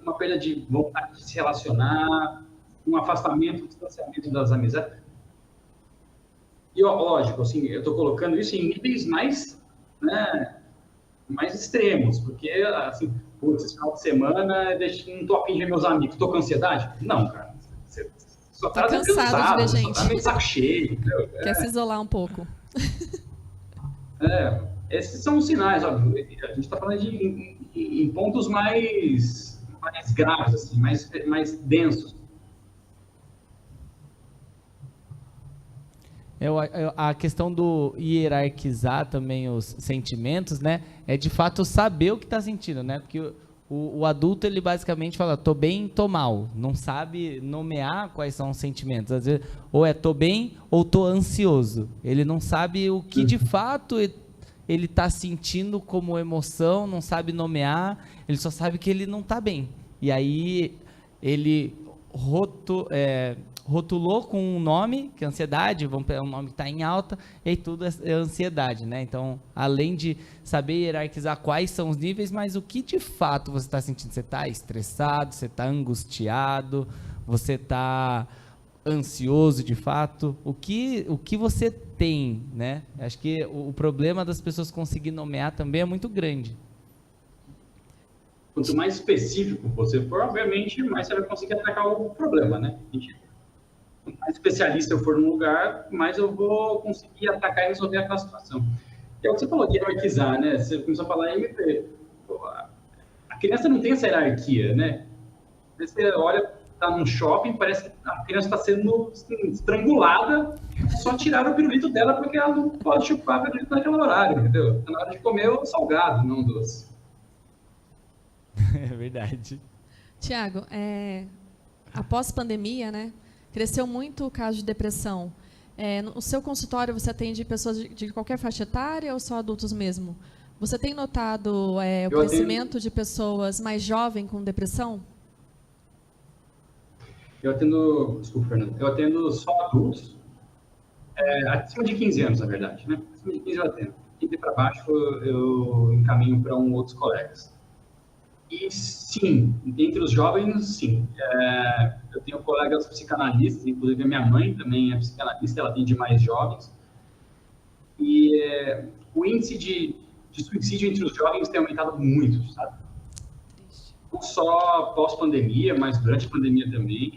Speaker 3: Uma perda de vontade de se relacionar, um afastamento, um distanciamento das amizades. E, lógico, assim, eu estou colocando isso em níveis mais extremos, porque, assim, esse final de semana, não estou a fim de ver meus amigos, estou com ansiedade? Não, cara. Você só está
Speaker 1: cansado de ver gente.
Speaker 3: Só está meio saco cheio.
Speaker 1: Quer se isolar um pouco.
Speaker 3: Esses são os sinais, óbvio. A gente está falando em pontos mais graves, assim, mais densos.
Speaker 2: A questão do hierarquizar também os sentimentos, né? É de fato saber o que está sentindo, né? Porque o adulto, ele basicamente fala, tô bem, tô mal. Não sabe nomear quais são os sentimentos. Às vezes, ou é tô bem ou tô ansioso. Ele não sabe o que de fato ele está sentindo como emoção, não sabe nomear, ele só sabe que ele não está bem. E aí ele rotulou com um nome, que é ansiedade, vamos pegar um nome que está em alta, e aí tudo é ansiedade, né? Então, além de saber hierarquizar quais são os níveis, mas o que de fato você está sentindo? Você está estressado, você está angustiado, você está ansioso de fato? O que você tem, né? Acho que o problema das pessoas conseguir nomear também é muito grande.
Speaker 3: Quanto mais específico você for, obviamente, mais você vai conseguir atacar o problema, né? Quanto mais especialista eu for num lugar, mais eu vou conseguir atacar e resolver aquela situação. E é o que você falou de hierarquizar, né? Você começou a falar MP. A criança não tem essa hierarquia, né? Você olha, tá num shopping, parece que a criança está sendo estrangulada, só tiraram o pirulito dela porque ela não pode chupar o pirulito naquele horário, entendeu? Tá na hora de comer o salgado, não o doce.
Speaker 2: É verdade.
Speaker 1: Tiago, após pandemia, né, cresceu muito o caso de depressão. No seu consultório, você atende pessoas de qualquer faixa etária ou só adultos mesmo? Você tem notado o crescimento de pessoas mais jovens com depressão?
Speaker 3: Desculpa, Fernando, eu atendo só adultos, acima de 15 anos, na verdade, né? Acima de 15 eu atendo. 15 para baixo eu encaminho para outros colegas. E sim, entre os jovens, sim. Eu tenho colegas psicanalistas, inclusive a minha mãe também é psicanalista, ela atende mais jovens. E o índice de suicídio entre os jovens tem aumentado muito, sabe? Não só pós-pandemia, mas durante a pandemia também.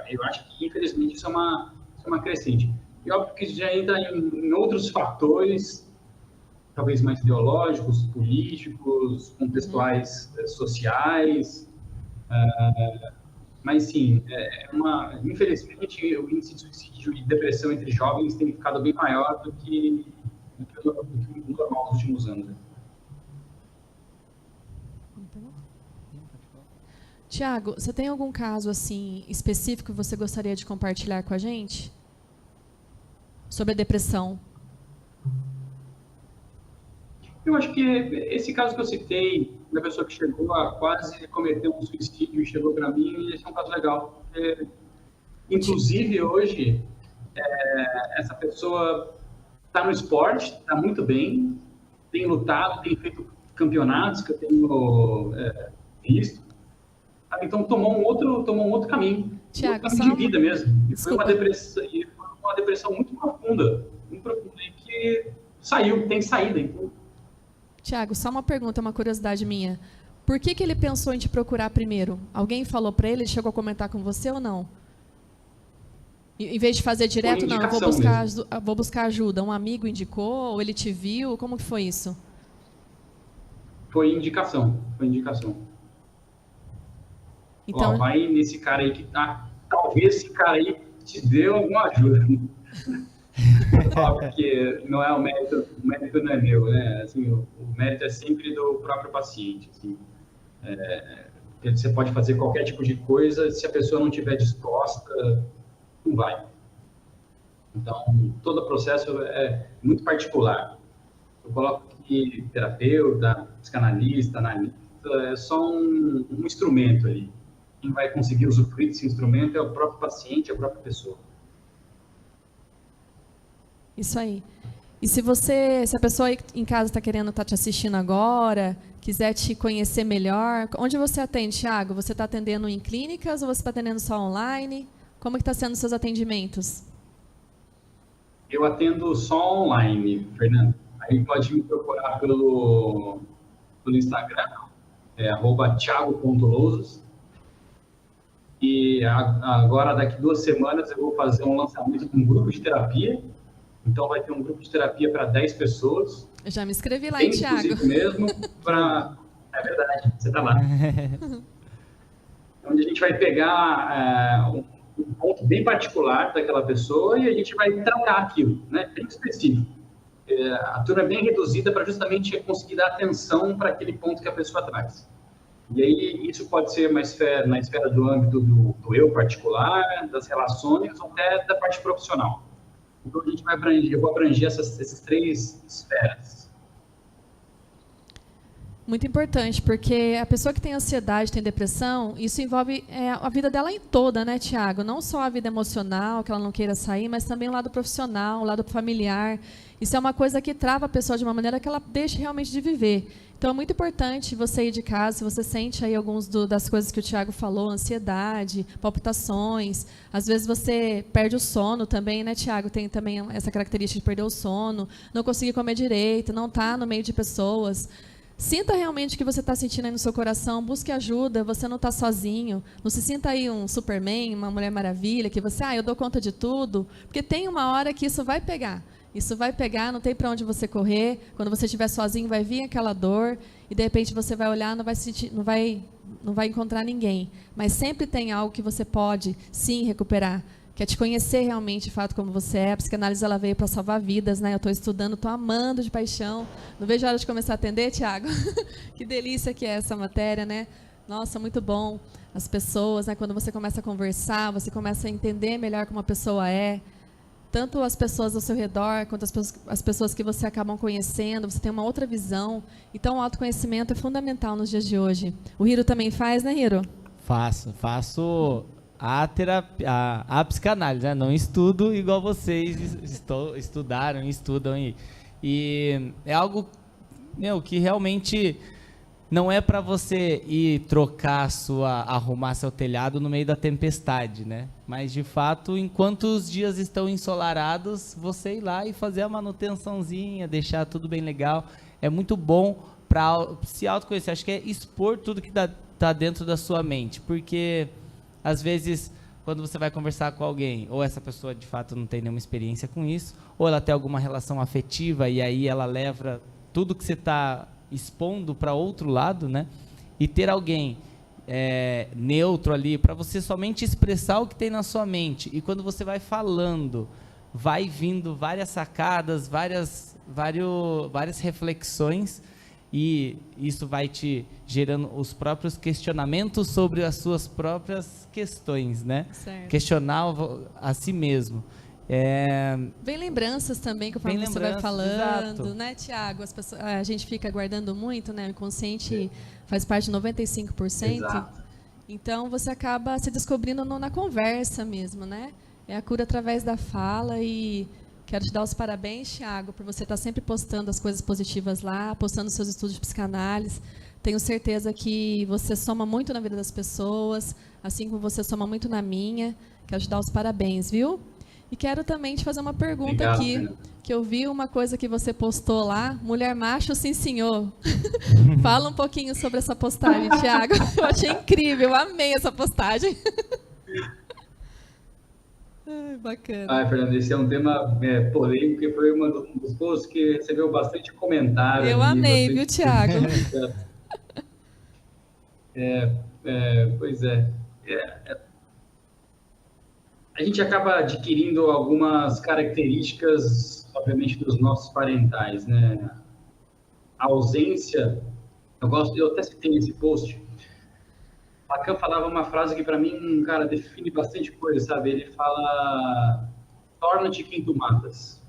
Speaker 3: Eu acho que, infelizmente, isso é uma crescente. E óbvio que já entra em outros fatores, talvez mais ideológicos, políticos, contextuais, sociais. Mas, sim, infelizmente, o índice de suicídio e depressão entre jovens tem ficado bem maior do que o normal nos últimos anos.
Speaker 1: Tiago, você tem algum caso assim específico que você gostaria de compartilhar com a gente? Sobre a depressão?
Speaker 3: Eu acho que esse caso que eu citei, da pessoa que chegou a quase cometer um suicídio e chegou para mim, esse é um caso legal. Inclusive, hoje, essa pessoa está no esporte, está muito bem, tem lutado, tem feito campeonatos que eu tenho visto. Então, tomou um outro caminho.
Speaker 1: Tiago,
Speaker 3: um caminho de vida mesmo. E foi uma depressão muito profunda, e que tem saída. Então.
Speaker 1: Tiago, só uma pergunta, uma curiosidade minha. Por que ele pensou em te procurar primeiro? Alguém falou para ele, chegou a comentar com você ou não? Em vez de fazer direto, não, eu vou buscar ajuda. Um amigo indicou, ou ele te viu? Como que foi isso?
Speaker 3: Foi indicação. Então, vai nesse cara aí que tá. Talvez esse cara aí te dê alguma ajuda. Porque não é o mérito não é meu, né? Assim, o mérito é sempre do próprio paciente. Assim. Você pode fazer qualquer tipo de coisa, se a pessoa não estiver disposta, não vai. Então, todo o processo é muito particular. Eu coloco que terapeuta, psicanalista, analista, é só um instrumento ali. Quem vai conseguir usufruir desse instrumento é o próprio paciente, é a própria pessoa.
Speaker 1: Isso aí. E se a pessoa aí em casa está querendo estar te assistindo agora, quiser te conhecer melhor, onde você atende, Tiago? Você está atendendo em clínicas ou você está atendendo só online? Como que está sendo os seus atendimentos?
Speaker 3: Eu atendo só online, Fernando. Aí pode me procurar pelo Instagram, @thiago.lousas. E agora, daqui 2 semanas, eu vou fazer um lançamento de um grupo de terapia. Então, vai ter um grupo de terapia para 10 pessoas.
Speaker 1: Eu já me inscrevi lá, hein, Thiago?
Speaker 3: Mesmo É verdade, você está lá. Onde a gente vai pegar um ponto bem particular daquela pessoa e a gente vai tratar aquilo, né? Bem específico. A turma é bem reduzida para justamente conseguir dar atenção para aquele ponto que a pessoa traz. E aí isso pode ser na esfera do âmbito do eu particular, das relações, ou até da parte profissional. Então a gente vai abranger, eu vou abranger essas 3 esferas.
Speaker 1: Muito importante, porque a pessoa que tem ansiedade, tem depressão, isso envolve a vida dela em toda, né, Tiago? Não só a vida emocional, que ela não queira sair, mas também o lado profissional, o lado familiar. Isso é uma coisa que trava a pessoa de uma maneira que ela deixe realmente de viver. Então, é muito importante você ir de casa, se você sente aí algumas das coisas que o Tiago falou, ansiedade, palpitações, às vezes você perde o sono também, né, Tiago? Tem também essa característica de perder o sono, não conseguir comer direito, não estar no meio de pessoas. Sinta realmente o que você está sentindo aí no seu coração, busque ajuda, você não está sozinho, não se sinta aí um Superman, uma Mulher Maravilha, que você, eu dou conta de tudo, porque tem uma hora que isso vai pegar. Isso vai pegar, não tem para onde você correr. Quando você estiver sozinho, vai vir aquela dor e de repente você vai olhar, não vai encontrar ninguém. Mas sempre tem algo que você pode, sim, recuperar. Que é te conhecer realmente, de fato, como você é. A psicanálise ela veio para salvar vidas, né? Eu estou estudando, estou amando de paixão. Não vejo a hora de começar a atender, Tiago. Que delícia que é essa matéria, né? Nossa, muito bom. As pessoas, né? Quando você começa a conversar, você começa a entender melhor como a pessoa é. Tanto as pessoas ao seu redor, quanto as pessoas que você acabam conhecendo, você tem uma outra visão. Então, o autoconhecimento é fundamental nos dias de hoje. O Hiro também faz, né, Hiro?
Speaker 2: Faço a psicanálise, né? Não estudo igual vocês estudaram e estudam. E é algo que realmente não é para você ir arrumar seu telhado no meio da tempestade, né? Mas, de fato, enquanto os dias estão ensolarados, você ir lá e fazer a manutençãozinha, deixar tudo bem legal. É muito bom para se autoconhecer. Acho que é expor tudo que está dentro da sua mente. Porque, às vezes, quando você vai conversar com alguém, ou essa pessoa, de fato, não tem nenhuma experiência com isso, ou ela tem alguma relação afetiva e aí ela leva tudo que você está expondo para outro lado, né? E ter alguém neutro ali para você somente expressar o que tem na sua mente. E quando você vai falando, vai vindo várias sacadas, várias reflexões, e isso vai te gerando os próprios questionamentos sobre as suas próprias questões, né?
Speaker 1: Certo.
Speaker 2: Questionar a si mesmo.
Speaker 1: Vem lembranças também, conforme você vai falando,
Speaker 2: exato.
Speaker 1: né, Tiago? A gente fica guardando muito, né? O inconsciente faz parte de 95%.
Speaker 3: Exato.
Speaker 1: Então, você acaba se descobrindo na conversa mesmo, né? É a cura através da fala e quero te dar os parabéns, Tiago, por você estar sempre postando as coisas positivas lá, postando seus estudos de psicanálise. Tenho certeza que você soma muito na vida das pessoas, assim como você soma muito na minha. Quero te dar os parabéns, viu? E quero também te fazer uma pergunta aqui, que eu vi uma coisa que você postou lá, mulher macho, sim senhor. Fala um pouquinho sobre essa postagem, Tiago. Eu achei incrível, eu amei essa postagem. Bacana.
Speaker 3: Fernando, esse é um tema polêmico, que foi um dos posts que recebeu bastante comentário.
Speaker 1: Eu amei, viu, Tiago?
Speaker 3: Pois é. A gente acaba adquirindo algumas características, obviamente, dos nossos parentais, né? A ausência, eu até citei nesse post, Lacan falava uma frase que para mim, cara, define bastante coisa, sabe? Ele fala, torna-te quem tu matas.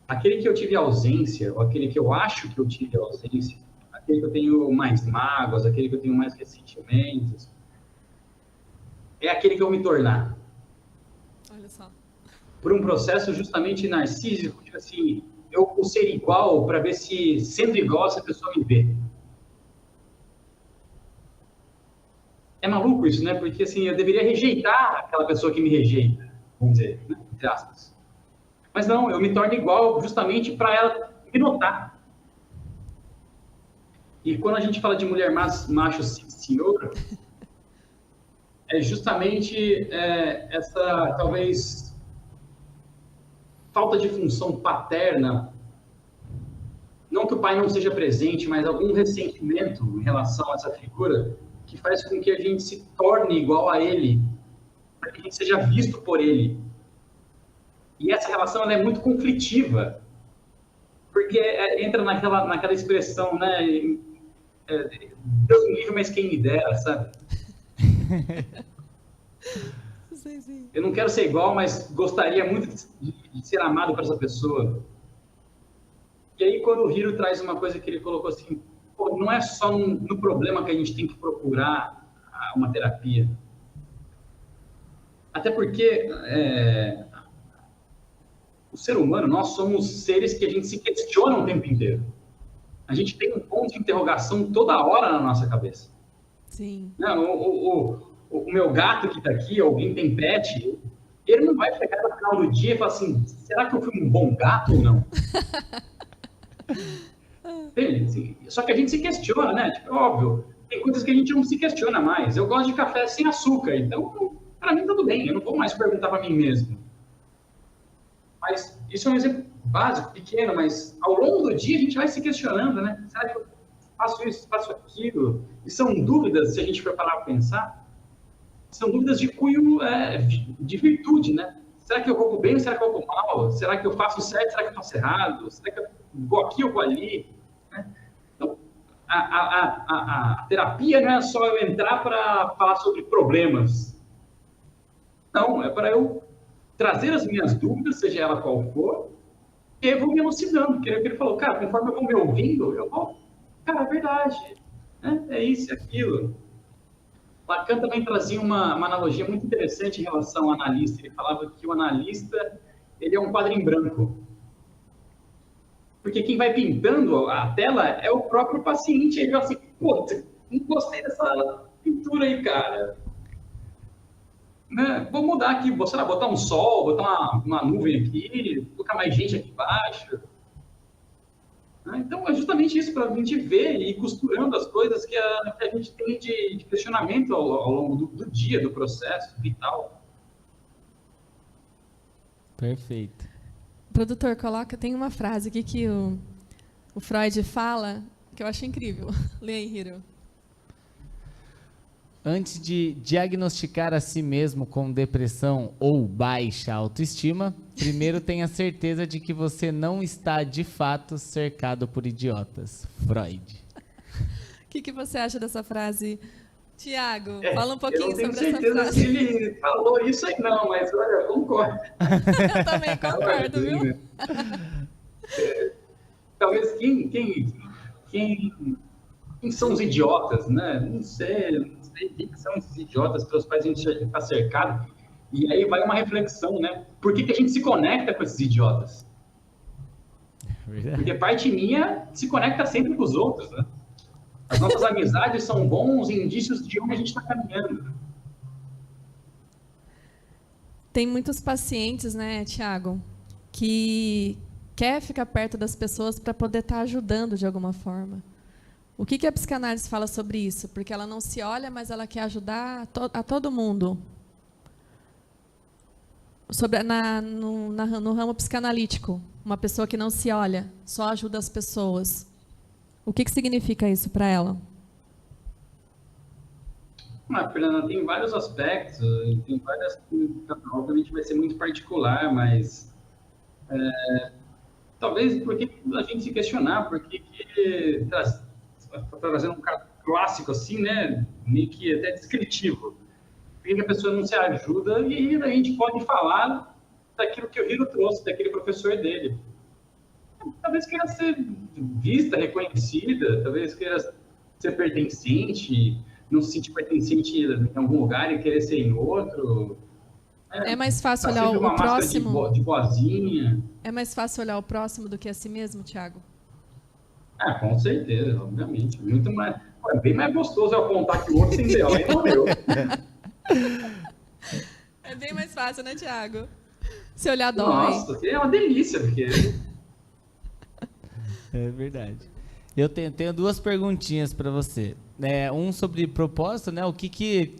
Speaker 3: Aquele que eu tive ausência, ou aquele que eu acho que eu tive ausência, aquele que eu tenho mais mágoas, aquele que eu tenho mais ressentimentos, é aquele que eu me tornar.
Speaker 1: Olha só.
Speaker 3: Por um processo justamente narcísico, tipo assim, eu vou ser igual para ver se, sendo igual, essa pessoa me vê. É maluco isso, né? Porque assim, eu deveria rejeitar aquela pessoa que me rejeita, vamos dizer, né? Entre aspas. Mas não, eu me torno igual justamente para ela me notar. E quando a gente fala de mulher macho senhor, é justamente essa, talvez, falta de função paterna. Não que o pai não seja presente, mas algum ressentimento em relação a essa figura que faz com que a gente se torne igual a ele para que a gente seja visto por ele. E essa relação ela é muito conflitiva, porque entra naquela expressão, né? Deus me livre, mas quem me dera, sabe? Eu não quero ser igual, mas gostaria muito de ser amado por essa pessoa. E aí, quando o Hiro traz uma coisa que ele colocou assim, pô, não é só no problema que a gente tem que procurar uma terapia. Até porque o ser humano, nós somos seres que a gente se questiona o tempo inteiro. A gente tem um ponto de interrogação toda hora na nossa cabeça.
Speaker 1: Sim.
Speaker 3: Não, o meu gato que está aqui, alguém tem pet, ele não vai chegar no final do dia e falar assim, será que eu fui um bom gato ou não? Só que a gente se questiona, né? Tipo, óbvio, tem coisas que a gente não se questiona mais. Eu gosto de café sem açúcar, então, para mim, tudo bem. Eu não vou mais perguntar para mim mesmo. Mas isso é um exemplo básico, pequeno, mas ao longo do dia a gente vai se questionando, né? Será que eu faço isso, faço aquilo? E são dúvidas, se a gente for parar para pensar, são dúvidas de cunho de virtude, né? Será que eu vou bem ou será que eu vou mal? Será que eu faço certo, será que eu faço errado? Será que eu vou aqui ou vou ali? Né? Então, a terapia não é só eu entrar para falar sobre problemas. Não, é para eu trazer as minhas dúvidas, seja ela qual for, e eu vou me elucidando. Porque ele falou, cara, conforme eu vou me ouvindo, eu vou... Cara, é verdade. Né? É isso e aquilo. Lacan também trazia uma analogia muito interessante em relação ao analista. Ele falava que o analista ele é um quadro em branco. Porque quem vai pintando a tela é o próprio paciente. Ele fala assim, pô, não gostei dessa pintura aí, cara. Né? Vou mudar aqui, sei lá, botar um sol, botar uma nuvem aqui, colocar mais gente aqui embaixo. Então, é justamente isso, para a gente ver e ir costurando as coisas que a gente tem de questionamento ao longo do dia, do processo vital.
Speaker 2: Perfeito.
Speaker 1: Produtor, tem uma frase aqui que o Freud fala, que eu acho incrível. Lê aí, Hiro.
Speaker 2: Antes de diagnosticar a si mesmo com depressão ou baixa autoestima, primeiro tenha certeza de que você não está, de fato, cercado por idiotas. Freud.
Speaker 1: O que você acha dessa frase, Tiago? Fala um pouquinho sobre essa frase.
Speaker 3: Eu não tenho certeza se ele falou isso aí não, mas olha, eu concordo.
Speaker 1: Eu também concordo, viu?
Speaker 3: Talvez quem são os idiotas, né? Não sei quem são esses idiotas pelos quais a gente está cercado. E aí vai uma reflexão, né? Por que a gente se conecta com esses idiotas? Porque parte minha se conecta sempre com os outros, né? As nossas amizades são bons indícios de onde a gente está caminhando.
Speaker 1: Tem muitos pacientes, né, Tiago, que quer ficar perto das pessoas para poder estar ajudando de alguma forma. O que a psicanálise fala sobre isso? Porque ela não se olha, mas ela quer ajudar a todo mundo. No ramo psicanalítico, uma pessoa que não se olha, só ajuda as pessoas. O que significa isso para ela?
Speaker 3: Fernanda, tem vários aspectos, tem várias, obviamente vai ser muito particular, mas talvez porque a gente se questionar, porque trazendo um caso clássico assim, né, meio que até descritivo, por que a pessoa não se ajuda, e a gente pode falar daquilo que o Hiro trouxe, daquele professor dele. Talvez queira ser vista, reconhecida, talvez queira ser pertencente, não se sentir pertencente em algum lugar e querer ser em outro.
Speaker 1: É mais fácil olhar o próximo.
Speaker 3: De boazinha.
Speaker 1: É mais fácil olhar o próximo do que a si mesmo, Tiago?
Speaker 3: Com certeza, obviamente. Muito mais. É bem mais gostoso eu apontar que o outro tem B.O. e não eu.
Speaker 1: É bem mais fácil, né, Tiago? Se olhar dói.
Speaker 3: Nossa, é uma delícia, porque...
Speaker 2: É verdade. Eu tenho duas perguntinhas para você. Um sobre propósito, né? O que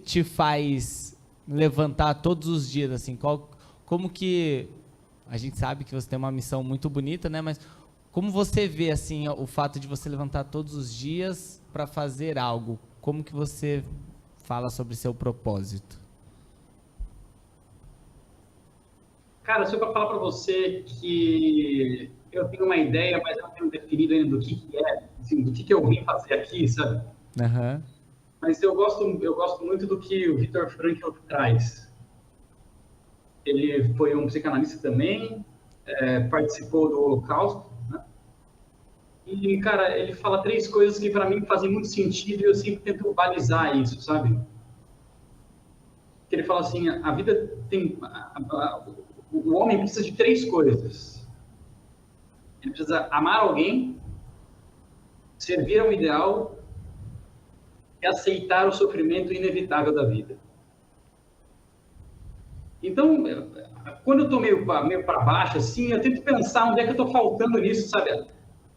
Speaker 2: te faz levantar todos os dias, assim? Como que... A gente sabe que você tem uma missão muito bonita, né? Mas como você vê, assim, o fato de você levantar todos os dias para fazer algo? Como que você fala sobre seu propósito?
Speaker 3: Cara, se eu falar para você que eu tenho uma ideia, mas eu não tenho definido ainda do que é, assim, do que eu vim fazer aqui, sabe?
Speaker 2: Aham.
Speaker 3: Mas eu gosto muito do que o Viktor Frankl traz. Ele foi um psicanalista também, participou do Holocausto, né? E, cara, ele fala 3 coisas que para mim fazem muito sentido e eu sempre tento balizar isso, sabe? Que ele fala assim, a vida tem... o homem precisa de 3 coisas. Ele precisa amar alguém, servir a um ideal e aceitar o sofrimento inevitável da vida. Então, quando eu estou meio para baixo, assim, eu tento pensar onde é que eu estou faltando nisso, sabe?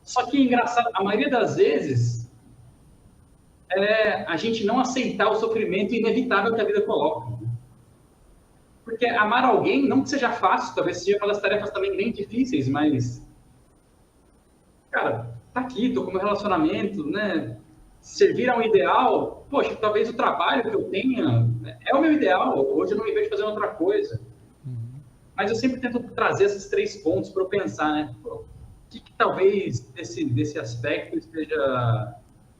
Speaker 3: Só que, engraçado, a maioria das vezes é a gente não aceitar o sofrimento inevitável que a vida coloca. Porque amar alguém, não que seja fácil, talvez seja uma das tarefas também bem difíceis, mas, cara, tá aqui, tô com meu relacionamento, né? Servir a um ideal, poxa, talvez o trabalho que eu tenha é o meu ideal, hoje eu não me vejo fazendo outra coisa. Mas eu sempre tento trazer esses 3 pontos para eu pensar, né? Pô, o que talvez desse aspecto esteja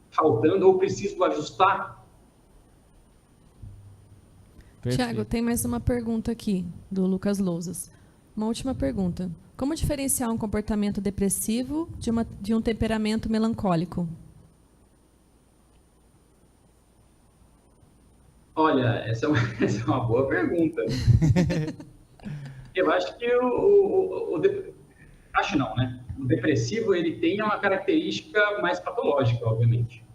Speaker 3: faltando ou preciso ajustar?
Speaker 1: Tiago, tem mais uma pergunta aqui, do Lucas Lousas. Uma última pergunta. Como diferenciar um comportamento depressivo de um temperamento melancólico?
Speaker 3: Olha, essa é uma boa pergunta. Eu acho que acho não, né? O depressivo, ele tem uma característica mais patológica, obviamente.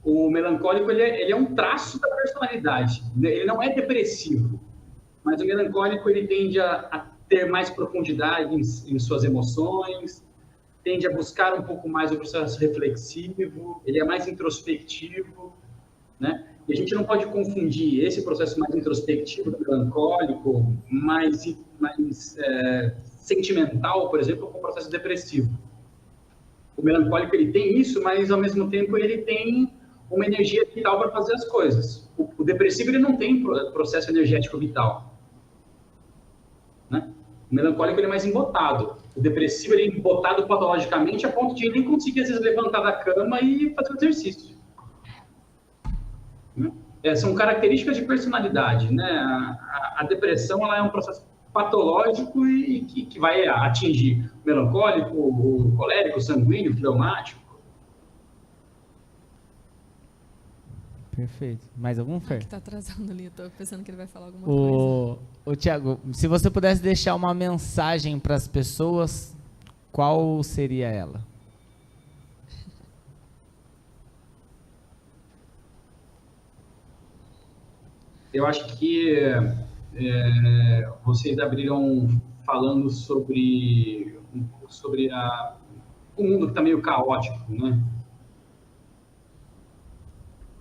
Speaker 3: O melancólico, ele é um traço da personalidade. Ele não é depressivo, mas o melancólico, ele tende a ter mais profundidade em suas emoções, tende a buscar um pouco mais o processo reflexivo, ele é mais introspectivo, né? E a gente não pode confundir esse processo mais introspectivo do melancólico, mais sentimental, por exemplo, com o processo depressivo. O melancólico, ele tem isso, mas ao mesmo tempo ele tem uma energia vital para fazer as coisas. O depressivo, ele não tem processo energético vital, né? O melancólico, ele é mais embotado. O depressivo, ele é embotado patologicamente a ponto de nem conseguir, às vezes, levantar da cama e fazer o exercício. São características de personalidade, né? A depressão, ela é um processo patológico e que vai atingir o melancólico, o colérico, o sanguíneo, o fleumático.
Speaker 2: Perfeito. Mais algum, Fer?
Speaker 1: Que tá atrasando ali, eu tô pensando que ele vai falar alguma coisa.
Speaker 2: Ô, Tiago, se você pudesse deixar uma mensagem para as pessoas, qual seria ela?
Speaker 3: Eu acho que vocês abriram falando sobre o mundo que está meio caótico, né?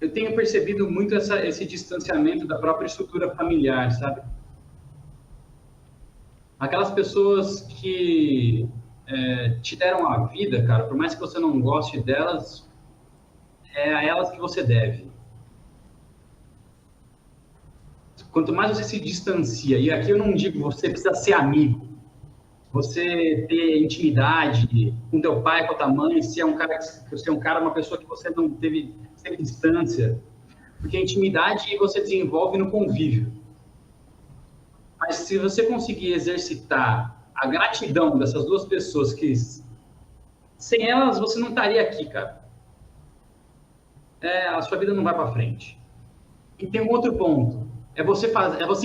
Speaker 3: Eu tenho percebido muito esse distanciamento da própria estrutura familiar, sabe? Aquelas pessoas que te deram a vida, cara, por mais que você não goste delas, é a elas que você deve. Quanto mais você se distancia, e aqui eu não digo você precisa ser amigo, você ter intimidade com teu pai, com a tua mãe, se é um cara, uma pessoa que você não teve distância, porque a intimidade você desenvolve no convívio. Mas se você conseguir exercitar a gratidão dessas 2 pessoas que sem elas você não estaria aqui, cara. A sua vida não vai para frente. E tem um outro ponto. É você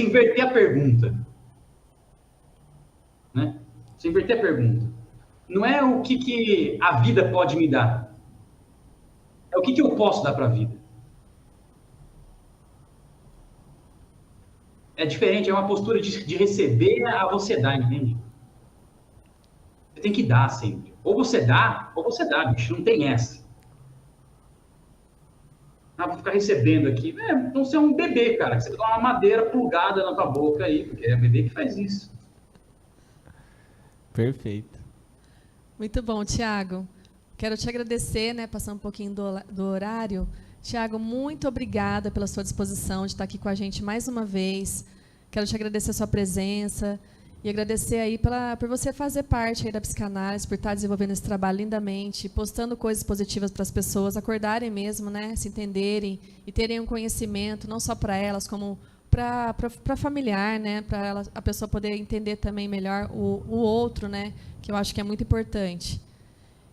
Speaker 3: inverter a pergunta. Né? Você inverter a pergunta. Não é o que a vida pode me dar. É o que eu posso dar para a vida. É diferente, é uma postura de receber a você dar, entende? Você tem que dar sempre. Ou você dá, bicho. Não tem essa. Vou ficar recebendo aqui. Então você é um bebê, cara. Que você dá uma madeira plugada na tua boca aí, porque é bebê que faz isso.
Speaker 2: Perfeito.
Speaker 1: Muito bom, Tiago. Quero te agradecer, né, passar um pouquinho do horário. Tiago, muito obrigada pela sua disposição de estar aqui com a gente mais uma vez. Quero te agradecer a sua presença e agradecer aí por você fazer parte aí da psicanálise, por estar desenvolvendo esse trabalho lindamente, postando coisas positivas para as pessoas acordarem mesmo, né, se entenderem e terem um conhecimento, não só para elas, como para familiar, né, para a pessoa poder entender também melhor o outro, né, que eu acho que é muito importante.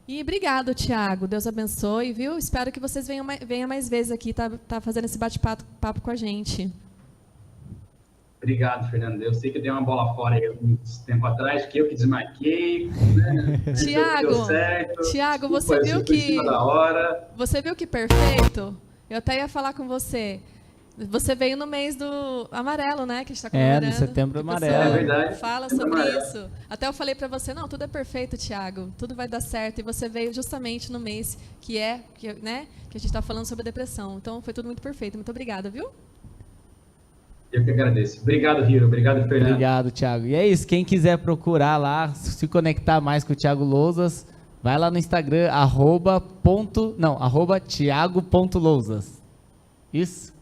Speaker 1: E obrigado, Thiago. Deus abençoe, viu? Espero que vocês venham mais vezes aqui, tá fazendo esse bate-papo com a gente.
Speaker 3: Obrigado, Fernanda. Eu sei que eu dei uma bola fora aí uns tempo atrás, que eu que desmarquei, né?
Speaker 1: Tiago, você viu que
Speaker 3: da hora.
Speaker 1: Você viu que perfeito? Eu até ia falar com você. Você veio no mês do amarelo, né? Que a gente está comemorando.
Speaker 2: No setembro amarelo.
Speaker 3: É verdade.
Speaker 1: Fala sobre isso. Até eu falei para você, não, tudo é perfeito, Thiago. Tudo vai dar certo. E você veio justamente no mês né, que a gente está falando sobre depressão. Então, foi tudo muito perfeito. Muito obrigada, viu?
Speaker 3: Eu que agradeço. Obrigado, Hiro. Obrigado, Fernando.
Speaker 2: Obrigado, Thiago. E é isso. Quem quiser procurar lá, se conectar mais com o Thiago Lousas, vai lá no Instagram, @thiago.lousas. Isso?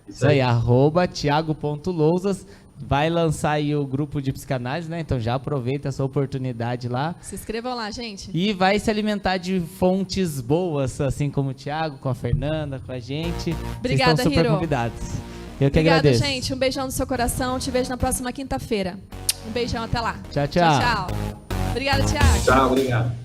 Speaker 2: Isso aí, @thiago.lousas. Vai lançar aí o grupo de psicanálise, né? Então já aproveita essa oportunidade lá.
Speaker 1: Se inscrevam lá, gente.
Speaker 2: E vai se alimentar de fontes boas, assim como o Thiago, com a Fernanda, com a gente.
Speaker 1: Obrigada,
Speaker 2: Vocês estão super
Speaker 1: Hiro.
Speaker 2: convidados. Eu que
Speaker 1: Obrigada,
Speaker 2: agradeço.
Speaker 1: gente. Um beijão no seu coração. Te vejo na próxima quinta-feira. Um beijão, até lá.
Speaker 2: Tchau, tchau.
Speaker 1: Tchau, tchau. Obrigada, Thiago.
Speaker 3: Tchau, obrigado.